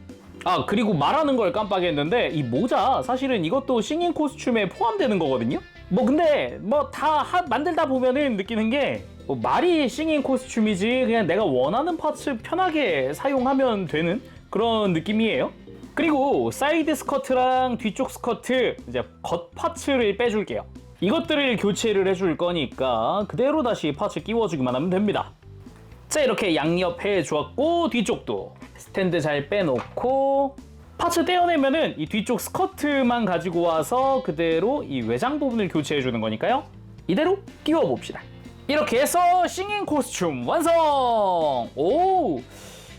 아, 그리고 말하는 걸 깜빡했는데 이 모자 사실은 이것도 싱잉 코스튬에 포함되는 거거든요. 뭐 근데 뭐 다 만들다 보면은 느끼는 게 뭐 말이 싱잉 코스튬이지 그냥 내가 원하는 파츠 편하게 사용하면 되는 그런 느낌이에요. 그리고 사이드 스커트랑 뒤쪽 스커트 이제 겉 파츠를 빼줄게요. 이것들을 교체를 해줄 거니까 그대로 다시 파츠 끼워주기만 하면 됩니다. 자, 이렇게 양옆 해주었고 뒤쪽도 스탠드 잘 빼놓고 파츠 떼어내면은 이 뒤쪽 스커트만 가지고 와서 그대로 이 외장 부분을 교체해주는 거니까요. 이대로 끼워봅시다. 이렇게 해서 싱잉 코스튬 완성! 오,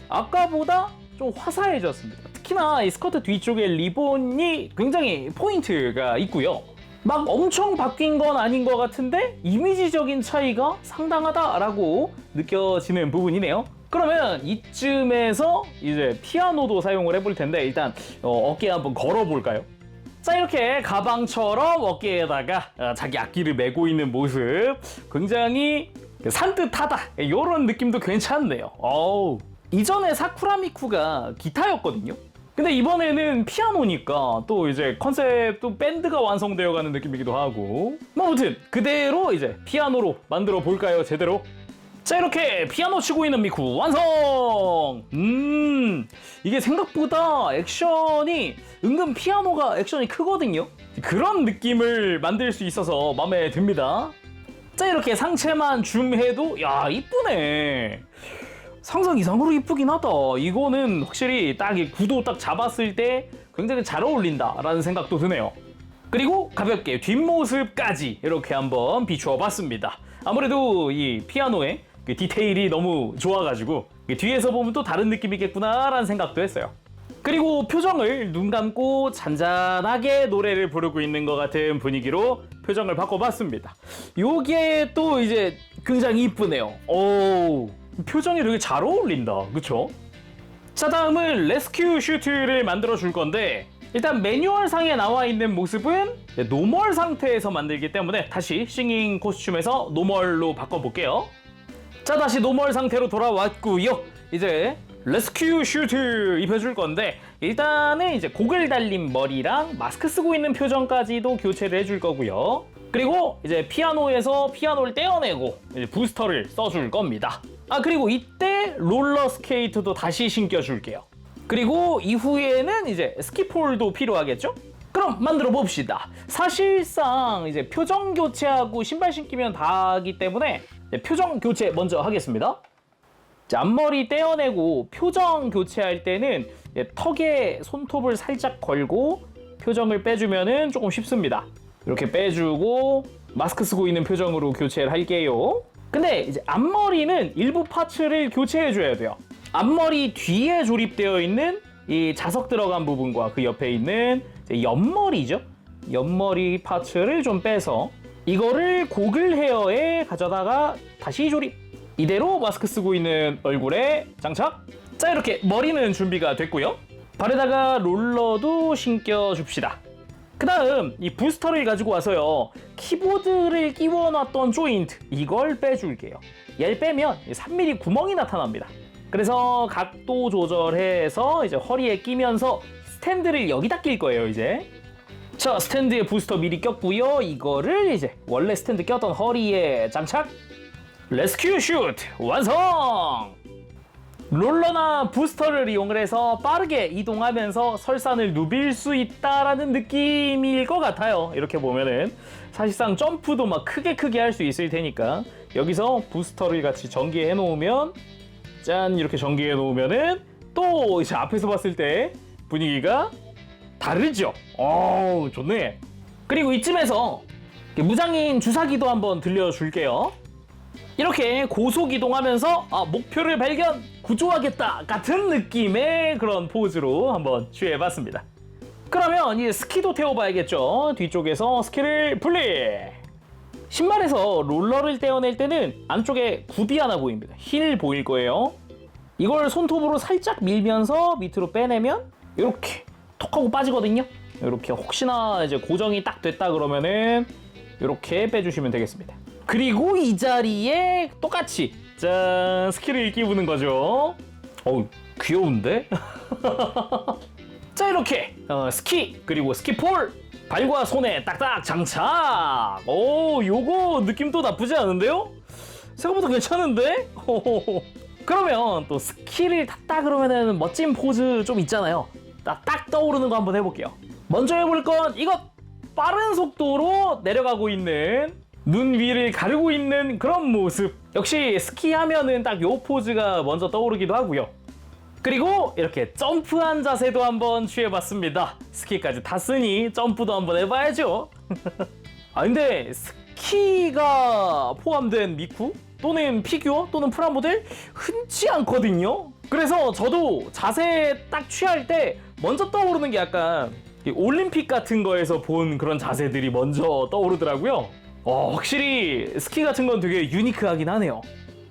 아까보다 좀 화사해졌습니다. 특히 특히나 이 스커트 뒤쪽에 리본이 굉장히 포인트가 있고요. 막 엄청 바뀐 건 아닌 것 같은데 이미지적인 차이가 상당하다라고 느껴지는 부분이네요. 그러면 이쯤에서 이제 피아노도 사용을 해볼 텐데 일단 어깨에 한번 걸어볼까요? 자, 이렇게 가방처럼 어깨에다가 자기 악기를 메고 있는 모습 굉장히 산뜻하다 이런 느낌도 괜찮네요. 이전에 사쿠라미쿠가 기타였거든요. 근데 이번에는 피아노니까 또 이제 컨셉도 밴드가 완성되어 가는 느낌이기도 하고 뭐 아무튼 그대로 이제 피아노로 만들어 볼까요, 제대로? 자, 이렇게 피아노 치고 있는 미쿠 완성! 이게 생각보다 액션이 은근 피아노가 액션이 크거든요. 그런 느낌을 만들 수 있어서 마음에 듭니다. 자, 이렇게 상체만 줌해도 야, 이쁘네. 상상 이상으로 이쁘긴 하다. 이거는 확실히 딱 이 구도 딱 잡았을 때 굉장히 잘 어울린다라는 생각도 드네요. 그리고 가볍게 뒷모습까지 이렇게 한번 비추어 봤습니다. 아무래도 이 피아노의 그 디테일이 너무 좋아가지고 뒤에서 보면 또 다른 느낌이겠구나라는 생각도 했어요. 그리고 표정을 눈 감고 잔잔하게 노래를 부르고 있는 것 같은 분위기로 표정을 바꿔봤습니다. 요게 또 이제 굉장히 이쁘네요. 표정이 되게 잘 어울린다. 그쵸? 자, 다음은 레스큐 슈트를 만들어 줄 건데 일단 매뉴얼상에 나와 있는 모습은 노멀 상태에서 만들기 때문에 다시 싱잉 코스튬에서 노멀로 바꿔볼게요. 자, 다시 노멀 상태로 돌아왔고요. 이제 레스큐 슈트 입혀줄 건데 일단은 이제 고글 달린 머리랑 마스크 쓰고 있는 표정까지도 교체를 해줄 거고요. 그리고 이제 피아노에서 피아노를 떼어내고 이제 부스터를 써줄 겁니다. 그리고 이때 롤러 스케이트도 다시 신겨줄게요. 그리고 이후에는 이제 스키폴도 필요하겠죠? 그럼 만들어 봅시다. 사실상 이제 표정 교체하고 신발 신기면 다 하기 때문에 표정 교체 먼저 하겠습니다. 자, 앞머리 떼어내고 표정 교체할 때는 턱에 손톱을 살짝 걸고 표정을 빼주면은 조금 쉽습니다. 이렇게 빼주고 마스크 쓰고 있는 표정으로 교체를 할게요. 근데 이제 앞머리는 일부 파츠를 교체해줘야 돼요. 앞머리 뒤에 조립되어 있는 이 자석 들어간 부분과 그 옆에 있는 옆머리죠. 옆머리 파츠를 좀 빼서 이거를 고글 헤어에 가져다가 다시 조립. 이대로 마스크 쓰고 있는 얼굴에 장착. 자, 이렇게 머리는 준비가 됐고요. 발에다가 롤러도 신겨줍시다. 그 다음 이 부스터를 가지고 와서요, 키보드를 끼워놨던 조인트 이걸 빼줄게요. 얘를 빼면 3mm 구멍이 나타납니다. 그래서 각도 조절해서 이제 허리에 끼면서 스탠드를 여기다 낄 거예요. 이제 자, 스탠드에 부스터 미리 꼈고요. 이거를 이제 원래 스탠드 꼈던 허리에 장착. 레스큐 슈트 완성! 롤러나 부스터를 이용을 해서 빠르게 이동하면서 설산을 누빌 수 있다라는 느낌일 것 같아요. 이렇게 보면은 사실상 점프도 막 크게 할 수 있을 테니까 여기서 부스터를 같이 전개해 놓으면 짠, 이렇게 전개해 놓으면은 또 이제 앞에서 봤을 때 분위기가 다르죠. 좋네. 그리고 이쯤에서 무장인 주사기도 한번 들려줄게요. 이렇게 고속 이동하면서 목표를 발견, 구조하겠다 같은 느낌의 그런 포즈로 한번 취해봤습니다. 그러면 이제 스키도 태워봐야겠죠. 뒤쪽에서 스키를 분리. 신발에서 롤러를 떼어낼 때는 안쪽에 굽이 하나 보입니다. 힐 보일 거예요. 이걸 손톱으로 살짝 밀면서 밑으로 빼내면 이렇게 톡 하고 빠지거든요. 이렇게 혹시나 이제 고정이 딱 됐다 그러면은 이렇게 빼주시면 되겠습니다. 그리고 이 자리에 똑같이 짠, 스키를 끼우는 거죠. 귀여운데? 자, 이렇게 스키 그리고 스키폴 발과 손에 딱딱 장착. 요거 느낌도 나쁘지 않은데요? 생각보다 괜찮은데? 그러면 또 스키를 탔다 그러면은 멋진 포즈 좀 있잖아요. 딱 떠오르는 거 한번 해볼게요. 먼저 해볼 건 이것! 빠른 속도로 내려가고 있는, 눈 위를 가르고 있는 그런 모습. 역시 스키 하면은 딱 요 포즈가 먼저 떠오르기도 하고요. 그리고 이렇게 점프한 자세도 한번 취해봤습니다. 스키까지 탔으니 점프도 한번 해봐야죠. 근데 스키가 포함된 미쿠 또는 피규어 또는 프라모델 흔치 않거든요. 그래서 저도 자세 딱 취할 때 먼저 떠오르는 게 약간 올림픽 같은 거에서 본 그런 자세들이 먼저 떠오르더라고요. 확실히 스키 같은 건 되게 유니크하긴 하네요.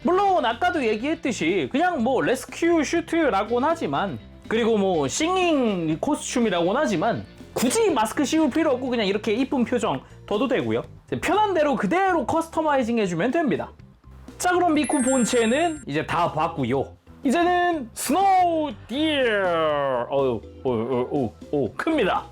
물론 아까도 얘기했듯이 그냥 뭐 레스큐 슈트라고는 하지만, 그리고 뭐 싱잉 코스튬이라고는 하지만 굳이 마스크 씌울 필요 없고 그냥 이렇게 이쁜 표정 둬도 되고요. 편한 대로 그대로 커스터마이징 해주면 됩니다. 자, 그럼 미쿠 본체는 이제 다 봤고요. 이제는 스노우 디어. 큽니다.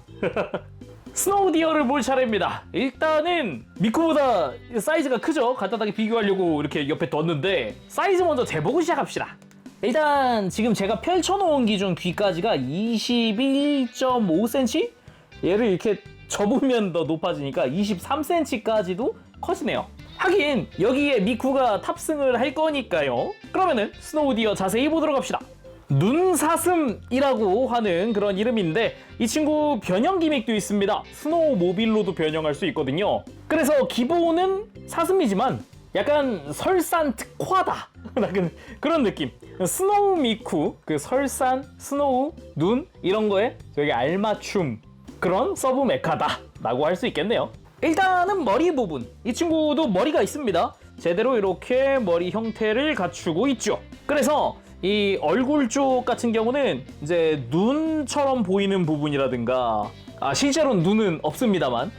스노우 디어를 볼 차례입니다. 일단은 미쿠보다 사이즈가 크죠? 간단하게 비교하려고 이렇게 옆에 뒀는데 사이즈 먼저 재보고 시작합시다. 일단 지금 제가 펼쳐놓은 기준 귀까지가 21.5cm? 얘를 이렇게 접으면 더 높아지니까 23cm까지도 커지네요. 하긴 여기에 미쿠가 탑승을 할 거니까요. 그러면은 스노우 디어 자세히 보도록 합시다. 눈사슴이라고 하는 그런 이름인데 이 친구 변형 기믹도 있습니다. 스노우 모빌로도 변형할 수 있거든요. 그래서 기본은 사슴이지만 약간 설산 특화다 라는 그런 느낌. 스노우 미쿠, 그 설산, 스노우, 눈 이런 거에 되게 알맞춤 그런 서브 메카다 라고 할 수 있겠네요. 일단은 머리 부분, 이 친구도 머리가 있습니다. 제대로 이렇게 머리 형태를 갖추고 있죠. 그래서 이 얼굴 쪽 같은 경우는 이제 눈처럼 보이는 부분이라든가, 실제로는 눈은 없습니다만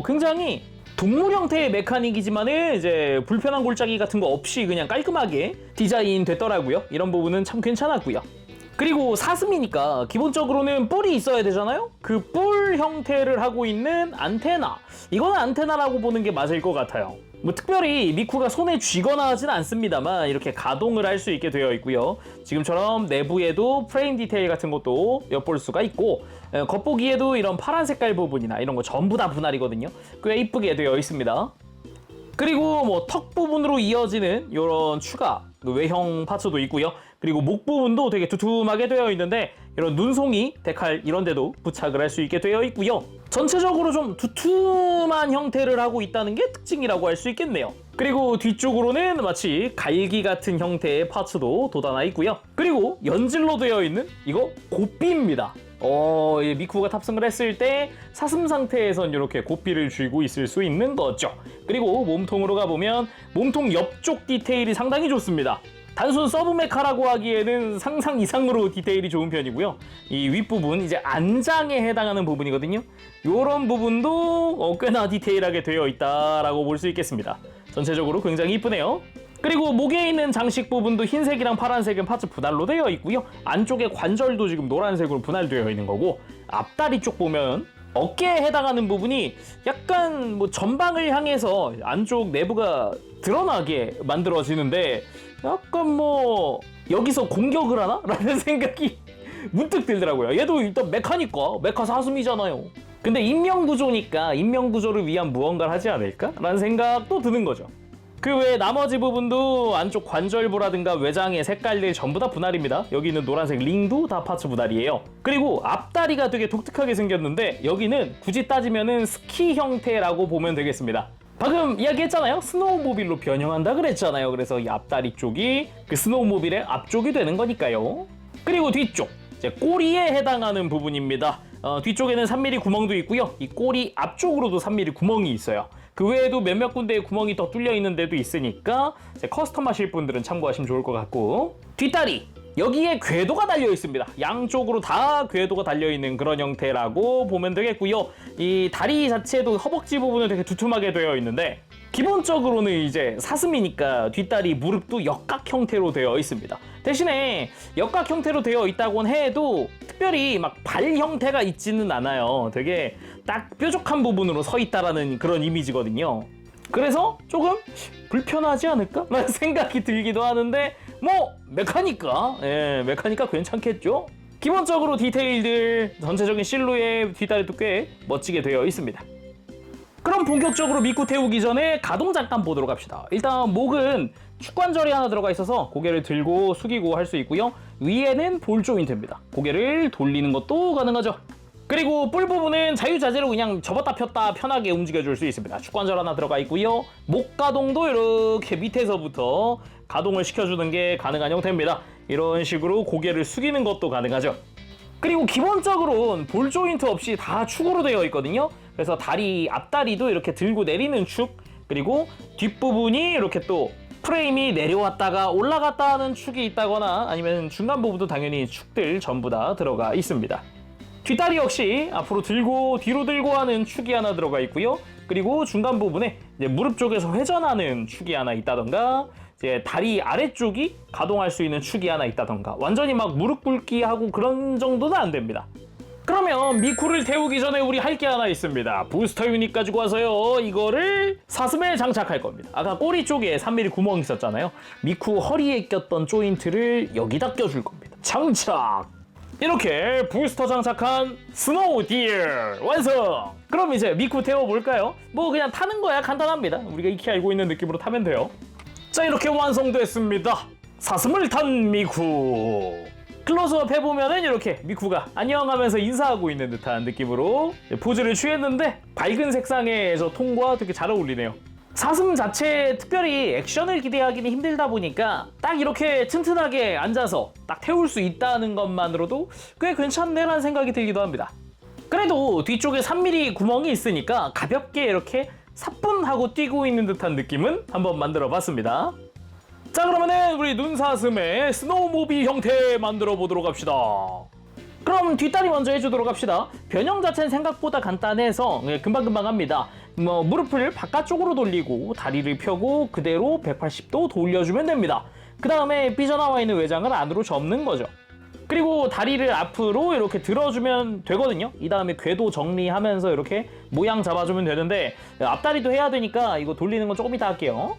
굉장히 동물 형태의 메카닉이지만은 이제 불편한 골짜기 같은 거 없이 그냥 깔끔하게 디자인 됐더라고요. 이런 부분은 참 괜찮았고요. 그리고 사슴이니까 기본적으로는 뿔이 있어야 되잖아요? 그 뿔 형태를 하고 있는 안테나, 이거는 안테나라고 보는 게 맞을 것 같아요. 뭐 특별히 미쿠가 손에 쥐거나 하진 않습니다만 이렇게 가동을 할 수 있게 되어 있고요. 지금처럼 내부에도 프레임 디테일 같은 것도 엿볼 수가 있고, 겉보기에도 이런 파란 색깔 부분이나 이런 거 전부 다 분할이거든요. 꽤 이쁘게 되어 있습니다. 그리고 뭐 턱 부분으로 이어지는 이런 추가 외형 파츠도 있고요. 그리고 목 부분도 되게 두툼하게 되어 있는데 이런 눈송이, 데칼 이런 데도 부착을 할 수 있게 되어 있고요. 전체적으로 좀 두툼한 형태를 하고 있다는 게 특징이라고 할 수 있겠네요. 그리고 뒤쪽으로는 마치 갈기 같은 형태의 파츠도 돋아나 있고요. 그리고 연질로 되어 있는 이거 고삐입니다. 미쿠가 탑승을 했을 때 사슴 상태에선 이렇게 고삐를 쥐고 있을 수 있는 거죠. 그리고 몸통으로 가보면 몸통 옆쪽 디테일이 상당히 좋습니다. 단순 서브 메카라고 하기에는 상상 이상으로 디테일이 좋은 편이고요. 이 윗부분, 이제 안장에 해당하는 부분이거든요. 이런 부분도 꽤나 디테일하게 되어 있다라고 볼 수 있겠습니다. 전체적으로 굉장히 이쁘네요. 그리고 목에 있는 장식 부분도 흰색이랑 파란색은 파츠 분할로 되어 있고요. 안쪽에 관절도 지금 노란색으로 분할되어 있는 거고, 앞다리 쪽 보면 어깨에 해당하는 부분이 약간 뭐 전방을 향해서 안쪽 내부가 드러나게 만들어지는데 약간 뭐 여기서 공격을 하나? 라는 생각이 문득 들더라고요. 얘도 일단 메카니까 메카 사슴이잖아요. 근데 인명구조니까 인명구조를 위한 무언가를 하지 않을까? 라는 생각도 드는 거죠. 그 외에 나머지 부분도 안쪽 관절부라든가 외장의 색깔들 전부 다 분할입니다. 여기 있는 노란색 링도 다 파츠 분할이에요. 그리고 앞다리가 되게 독특하게 생겼는데 여기는 굳이 따지면은 스키 형태라고 보면 되겠습니다. 방금 이야기했잖아요. 스노우모빌로 변형한다 그랬잖아요. 그래서 이 앞다리 쪽이 그 스노우모빌의 앞쪽이 되는 거니까요. 그리고 뒤쪽, 이제 꼬리에 해당하는 부분입니다. 뒤쪽에는 3mm 구멍도 있고요. 이 꼬리 앞쪽으로도 3mm 구멍이 있어요. 그 외에도 몇몇 군데에 구멍이 더 뚫려 있는 데도 있으니까 커스텀 하실 분들은 참고하시면 좋을 것 같고, 뒷다리 여기에 궤도가 달려 있습니다. 양쪽으로 다 궤도가 달려 있는 그런 형태라고 보면 되겠고요. 이 다리 자체도 허벅지 부분은 되게 두툼하게 되어 있는데 기본적으로는 이제 사슴이니까 뒷다리 무릎도 역각 형태로 되어 있습니다. 대신에 역각 형태로 되어 있다곤 해도 특별히 막 발 형태가 있지는 않아요. 되게 딱 뾰족한 부분으로 서 있다라는 그런 이미지거든요. 그래서 조금 불편하지 않을까? 라는 생각이 들기도 하는데 뭐 메카니까, 메카니까 괜찮겠죠? 기본적으로 디테일들, 전체적인 실루엣, 뒷다리도 꽤 멋지게 되어 있습니다. 그럼 본격적으로 미쿠 태우기 전에 가동 잠깐 보도록 합시다. 일단 목은 축관절이 하나 들어가 있어서 고개를 들고 숙이고 할 수 있고요. 위에는 볼 조인트입니다. 고개를 돌리는 것도 가능하죠. 그리고 뿔 부분은 자유자재로 그냥 접었다 폈다 편하게 움직여줄 수 있습니다. 축관절 하나 들어가 있고요. 목 가동도 이렇게 밑에서부터 가동을 시켜주는 게 가능한 형태입니다. 이런 식으로 고개를 숙이는 것도 가능하죠. 그리고 기본적으로는 볼 조인트 없이 다 축으로 되어 있거든요. 그래서 다리, 앞다리도 이렇게 들고 내리는 축, 그리고 뒷부분이 이렇게 또 프레임이 내려왔다가 올라갔다 하는 축이 있다거나 아니면 중간 부분도 당연히 축들 전부 다 들어가 있습니다. 뒷다리 역시 앞으로 들고 뒤로 들고 하는 축이 하나 들어가 있고요. 그리고 중간 부분에 이제 무릎 쪽에서 회전하는 축이 하나 있다던가, 이제 다리 아래쪽이 가동할 수 있는 축이 하나 있다던가, 완전히 막 무릎 꿇기 하고 그런 정도는 안 됩니다. 그러면 미쿠를 태우기 전에 우리 할 게 하나 있습니다. 부스터 유닛 가지고 와서요, 이거를 사슴에 장착할 겁니다. 아까 꼬리 쪽에 3mm 구멍 있었잖아요. 미쿠 허리에 꼈던 조인트를 여기다 껴줄 겁니다. 장착! 이렇게 부스터 장착한 스노우 디어 완성! 그럼 이제 미쿠 태워볼까요? 뭐 그냥 타는 거야 간단합니다. 우리가 익히 알고 있는 느낌으로 타면 돼요. 자, 이렇게 완성됐습니다. 사슴을 탄 미쿠. 클로즈업 해보면은 이렇게 미쿠가 안녕 하면서 인사하고 있는 듯한 느낌으로 포즈를 취했는데, 밝은 색상의 저 톤과 되게 잘 어울리네요. 사슴 자체에 특별히 액션을 기대하기는 힘들다 보니까 딱 이렇게 튼튼하게 앉아서 딱 태울 수 있다는 것만으로도 꽤 괜찮네라는 생각이 들기도 합니다. 그래도 뒤쪽에 3mm 구멍이 있으니까 가볍게 이렇게 사뿐하고 뛰고 있는 듯한 느낌은 한번 만들어 봤습니다. 자, 그러면은 우리 눈사슴의 스노우모비 형태 만들어 보도록 합시다. 그럼 뒷다리 먼저 해주도록 합시다. 변형 자체는 생각보다 간단해서 금방금방 합니다. 무릎을 바깥쪽으로 돌리고 다리를 펴고 그대로 180도 돌려주면 됩니다. 그 다음에 삐져나와 있는 외장을 안으로 접는 거죠. 그리고 다리를 앞으로 이렇게 들어주면 되거든요. 이 다음에 궤도 정리하면서 이렇게 모양 잡아주면 되는데, 앞다리도 해야 되니까 이거 돌리는 건 조금 이따 할게요.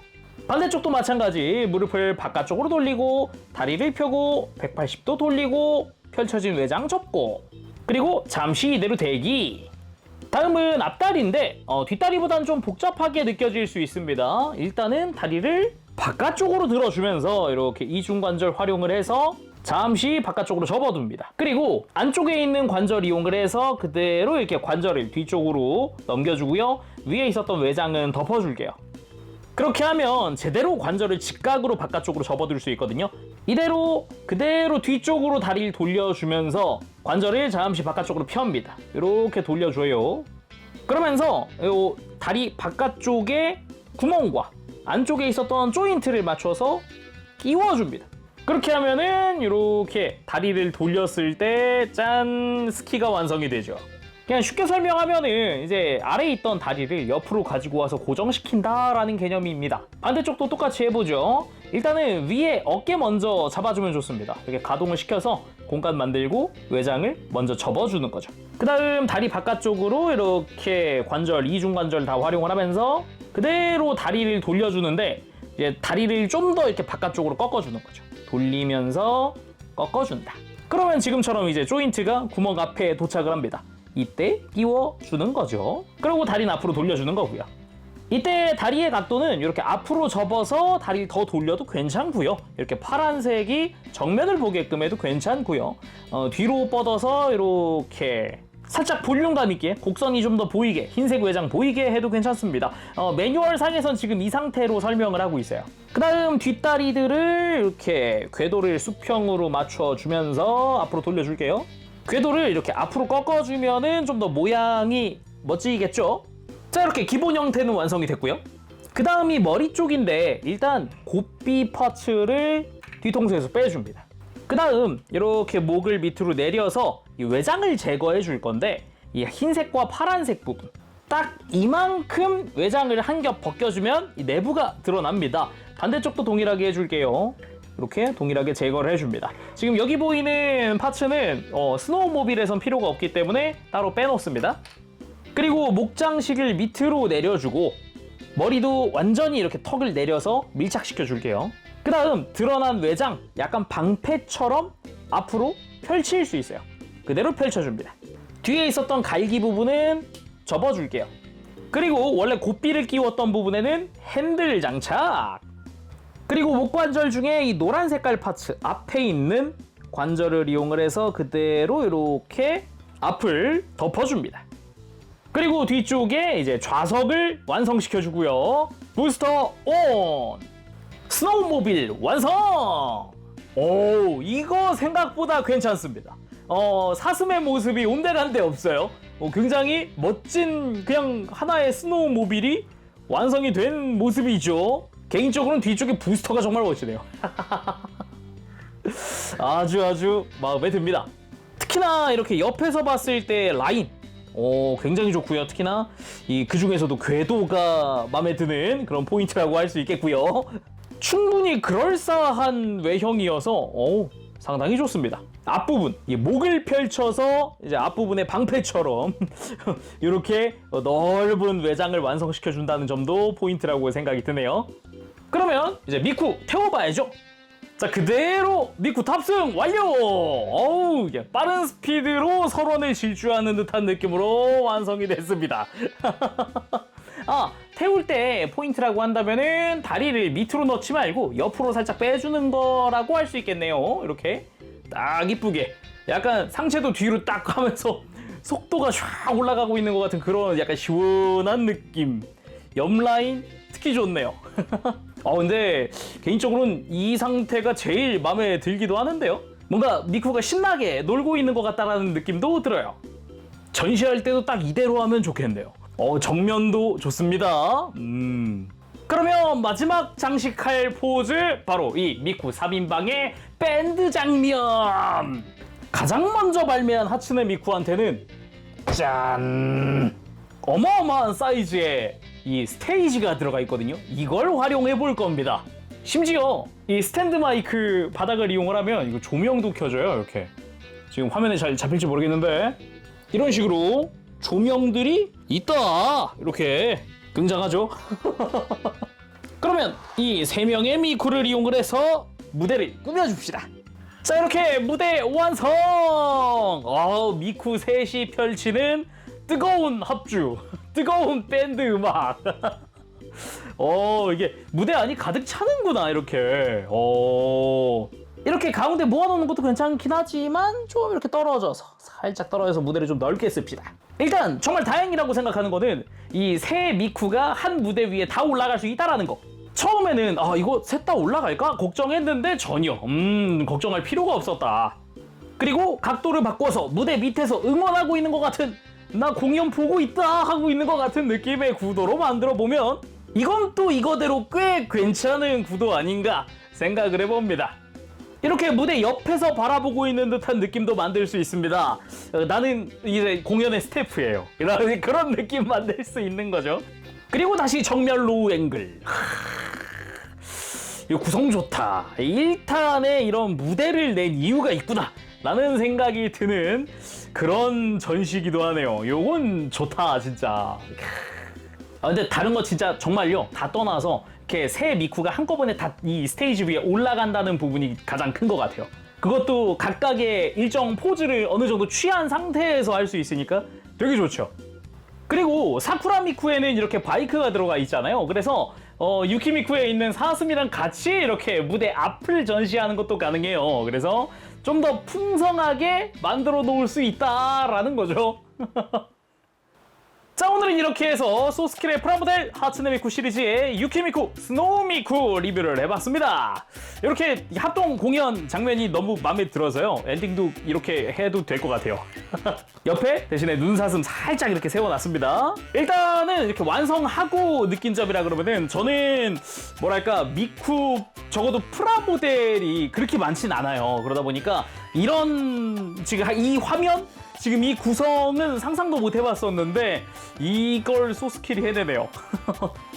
반대쪽도 마찬가지. 무릎을 바깥쪽으로 돌리고 다리를 펴고 180도 돌리고 펼쳐진 외장 접고, 그리고 잠시 이대로 대기. 다음은 앞다리인데 뒷다리보다는 좀 복잡하게 느껴질 수 있습니다. 일단은 다리를 바깥쪽으로 들어주면서 이렇게 이중관절 활용을 해서 잠시 바깥쪽으로 접어둡니다. 그리고 안쪽에 있는 관절 이용을 해서 그대로 이렇게 관절을 뒤쪽으로 넘겨주고요. 위에 있었던 외장은 덮어줄게요. 그렇게 하면 제대로 관절을 직각으로 바깥쪽으로 접어둘 수 있거든요. 이대로 그대로 뒤쪽으로 다리를 돌려주면서 관절을 잠시 바깥쪽으로 펴입니다. 이렇게 돌려줘요. 그러면서 이 다리 바깥쪽에 구멍과 안쪽에 있었던 조인트를 맞춰서 끼워줍니다. 그렇게 하면은 이렇게 다리를 돌렸을 때 짠, 스키가 완성이 되죠. 그냥 쉽게 설명하면은 이제 아래에 있던 다리를 옆으로 가지고 와서 고정시킨다라는 개념입니다. 반대쪽도 똑같이 해보죠. 일단은 위에 어깨 먼저 잡아주면 좋습니다. 이렇게 가동을 시켜서 공간 만들고 외장을 먼저 접어주는 거죠. 그 다음 다리 바깥쪽으로 이렇게 관절, 이중관절 다 활용을 하면서 그대로 다리를 돌려주는데, 이제 다리를 좀 더 이렇게 바깥쪽으로 꺾어주는 거죠. 돌리면서 꺾어준다. 그러면 지금처럼 이제 조인트가 구멍 앞에 도착을 합니다. 이때 끼워주는 거죠. 그리고 다리는 앞으로 돌려주는 거고요. 이때 다리의 각도는 이렇게 앞으로 접어서 다리를 더 돌려도 괜찮고요. 이렇게 파란색이 정면을 보게끔 해도 괜찮고요. 뒤로 뻗어서 이렇게 살짝 볼륨감 있게 곡선이 좀 더 보이게, 흰색 외장 보이게 해도 괜찮습니다. 매뉴얼 상에선 지금 이 상태로 설명을 하고 있어요. 그 다음 뒷다리들을 이렇게 궤도를 수평으로 맞춰주면서 앞으로 돌려줄게요. 궤도를 이렇게 앞으로 꺾어주면은 좀 더 모양이 멋지겠죠? 자, 이렇게 기본 형태는 완성이 됐고요. 그 다음이 머리 쪽인데, 일단 고삐 파츠를 뒤통수에서 빼줍니다. 그 다음 이렇게 목을 밑으로 내려서 이 외장을 제거해 줄 건데, 이 흰색과 파란색 부분 딱 이만큼 외장을 한 겹 벗겨주면 이 내부가 드러납니다. 반대쪽도 동일하게 해줄게요. 이렇게 동일하게 제거를 해줍니다. 지금 여기 보이는 파츠는 스노우모빌에선 필요가 없기 때문에 따로 빼놓습니다. 그리고 목장식을 밑으로 내려주고 머리도 완전히 이렇게 턱을 내려서 밀착시켜 줄게요. 그 다음 드러난 외장, 약간 방패처럼 앞으로 펼칠 수 있어요. 그대로 펼쳐줍니다. 뒤에 있었던 갈기 부분은 접어줄게요. 그리고 원래 고삐를 끼웠던 부분에는 핸들 장착. 그리고 목관절 중에 이 노란 색깔 파츠 앞에 있는 관절을 이용을 해서 그대로 이렇게 앞을 덮어줍니다. 그리고 뒤쪽에 이제 좌석을 완성시켜주고요. 부스터 온! 스노우모빌 완성! 오, 이거 생각보다 괜찮습니다. 사슴의 모습이 온데간데 없어요. 굉장히 멋진 그냥 하나의 스노우모빌이 완성이 된 모습이죠. 개인적으로는 뒤쪽에 부스터가 정말 멋지네요. 아주 마음에 듭니다. 특히나 이렇게 옆에서 봤을 때 라인 굉장히 좋고요. 특히나 그 중에서도 궤도가 마음에 드는 그런 포인트라고 할 수 있겠고요. 충분히 그럴싸한 외형이어서 상당히 좋습니다. 앞부분, 목을 펼쳐서 이제 앞부분의 방패처럼 이렇게 넓은 외장을 완성시켜 준다는 점도 포인트라고 생각이 드네요. 그러면 이제 미쿠 태워봐야죠. 자, 그대로 미쿠 탑승 완료! 빠른 스피드로 설원을 질주하는 듯한 느낌으로 완성이 됐습니다. 태울 때 포인트라고 한다면은 다리를 밑으로 넣지 말고 옆으로 살짝 빼주는 거라고 할 수 있겠네요. 이렇게 딱 이쁘게 약간 상체도 뒤로 딱 하면서 속도가 쫙 올라가고 있는 것 같은 그런 약간 시원한 느낌. 옆라인 특히 좋네요. 근데 개인적으로는 이 상태가 제일 마음에 들기도 하는데요. 뭔가 미쿠가 신나게 놀고 있는 것 같다라는 느낌도 들어요. 전시할 때도 딱 이대로 하면 좋겠네요. 정면도 좋습니다. 그러면 마지막 장식할 포즈 바로 이 미쿠 3인방의 밴드 장면. 가장 먼저 발매한 하츠네 미쿠한테는 짠! 어마어마한 사이즈의 이 스테이지가 들어가 있거든요. 이걸 활용해 볼 겁니다. 심지어 이 스탠드 마이크 바닥을 이용을 하면 이거 조명도 켜져요. 이렇게 지금 화면에 잘 잡힐지 모르겠는데 이런 식으로 조명들이 있다. 이렇게 등장하죠. 그러면 이 3명의 미쿠를 이용을 해서 무대를 꾸며줍시다. 자, 이렇게 무대 완성! 미쿠 셋이 펼치는 뜨거운 합주, 뜨거운 밴드 음악. 이게 무대 안이 가득 차는구나, 이렇게. 이렇게 가운데 모아놓는 것도 괜찮긴 하지만 좀 이렇게 떨어져서 살짝 떨어져서 무대를 좀 넓게 씁시다. 일단 정말 다행이라고 생각하는 거는 이 세 미쿠가 한 무대 위에 다 올라갈 수 있다라는 거. 처음에는 이거 셋 다 올라갈까? 걱정했는데 전혀 걱정할 필요가 없었다. 그리고 각도를 바꿔서 무대 밑에서 응원하고 있는 것 같은, 나 공연 보고 있다 하고 있는 것 같은 느낌의 구도로 만들어 보면 이건 또 이거대로 꽤 괜찮은 구도 아닌가 생각을 해봅니다. 이렇게 무대 옆에서 바라보고 있는 듯한 느낌도 만들 수 있습니다. 나는 이제 공연의 스태프예요. 이런 그런 느낌 만들 수 있는 거죠. 그리고 다시 정면 로우 앵글. 이 구성 좋다. 1탄에 이런 무대를 낸 이유가 있구나 라는 생각이 드는 그런 전시기도 하네요. 요건 좋다 진짜. 근데 다른 거 진짜 정말요 다 떠나서 이렇게 세 미쿠가 한꺼번에 다 이 스테이지 위에 올라간다는 부분이 가장 큰 것 같아요. 그것도 각각의 일정 포즈를 어느 정도 취한 상태에서 할 수 있으니까 되게 좋죠. 그리고 사쿠라 미쿠에는 이렇게 바이크가 들어가 있잖아요. 그래서 유키 미쿠에 있는 사슴이랑 같이 이렇게 무대 앞을 전시하는 것도 가능해요. 그래서 좀 더 풍성하게 만들어 놓을 수 있다라는 거죠. 자, 오늘은 이렇게 해서 소스킬의 프라모델 하츠네 미쿠 시리즈의 유키 미쿠, 스노우 미쿠 리뷰를 해봤습니다. 이렇게 합동 공연 장면이 너무 마음에 들어서요. 엔딩도 이렇게 해도 될 것 같아요. 옆에 대신에 눈사슴 살짝 이렇게 세워놨습니다. 일단은 이렇게 완성하고 느낀 점이라 그러면은 저는 뭐랄까 미쿠 적어도 프라모델이 그렇게 많진 않아요. 그러다 보니까 이런 지금 이 화면 지금 이 구성은 상상도 못 해봤었는데 이걸 소스킬이 해내네요.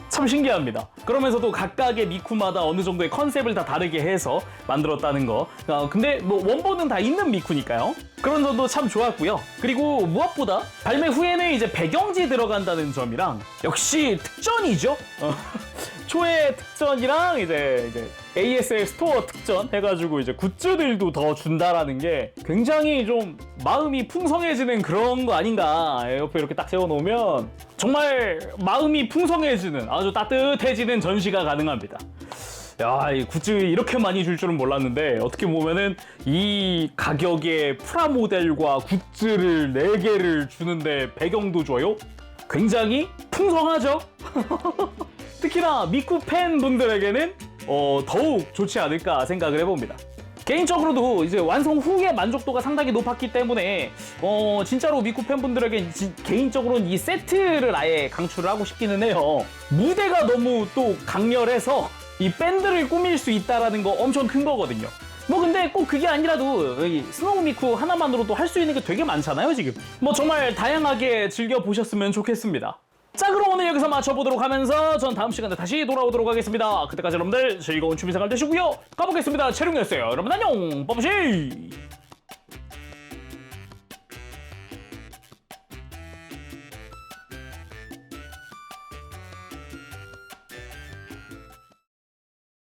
참 신기합니다. 그러면서도 각각의 미쿠마다 어느 정도의 컨셉을 다 다르게 해서 만들었다는 거. 근데 뭐 원본은 다 있는 미쿠니까요. 그런 점도 참 좋았고요. 그리고 무엇보다 발매 후에는 이제 배경지 들어간다는 점이랑 역시 특전이죠. 초의 특전이랑 이제 ASL 스토어 특전 해가지고 이제 굿즈들도 더 준다라는 게 굉장히 좀 마음이 풍성해지는 그런 거 아닌가. 옆에 이렇게 딱 세워놓으면 정말 마음이 풍성해지는 아주 따뜻해지는 전시가 가능합니다. 야, 이 굿즈 이렇게 많이 줄 줄은 몰랐는데 어떻게 보면은 이 가격에 프라모델과 굿즈를 4개를 주는데 배경도 줘요? 굉장히 풍성하죠? 특히나 미쿠 팬분들에게는 더욱 좋지 않을까 생각을 해봅니다. 개인적으로도 이제 완성 후의 만족도가 상당히 높았기 때문에 진짜로 미쿠 팬분들에게 개인적으로는 이 세트를 아예 강추를 하고 싶기는 해요. 무대가 너무 또 강렬해서 이 밴드를 꾸밀 수 있다라는 거 엄청 큰 거거든요. 뭐 근데 꼭 그게 아니라도 이 스노우 미쿠 하나만으로도 할 수 있는 게 되게 많잖아요 지금. 뭐 정말 다양하게 즐겨보셨으면 좋겠습니다. 자, 그럼 오늘 여기서 마쳐보도록 하면서 전 다음 시간에 다시 돌아오도록 하겠습니다. 그때까지 여러분들 즐거운 취미생활 되시고요. 가보겠습니다. 채룡이었어요. 여러분 안녕. 빠바시.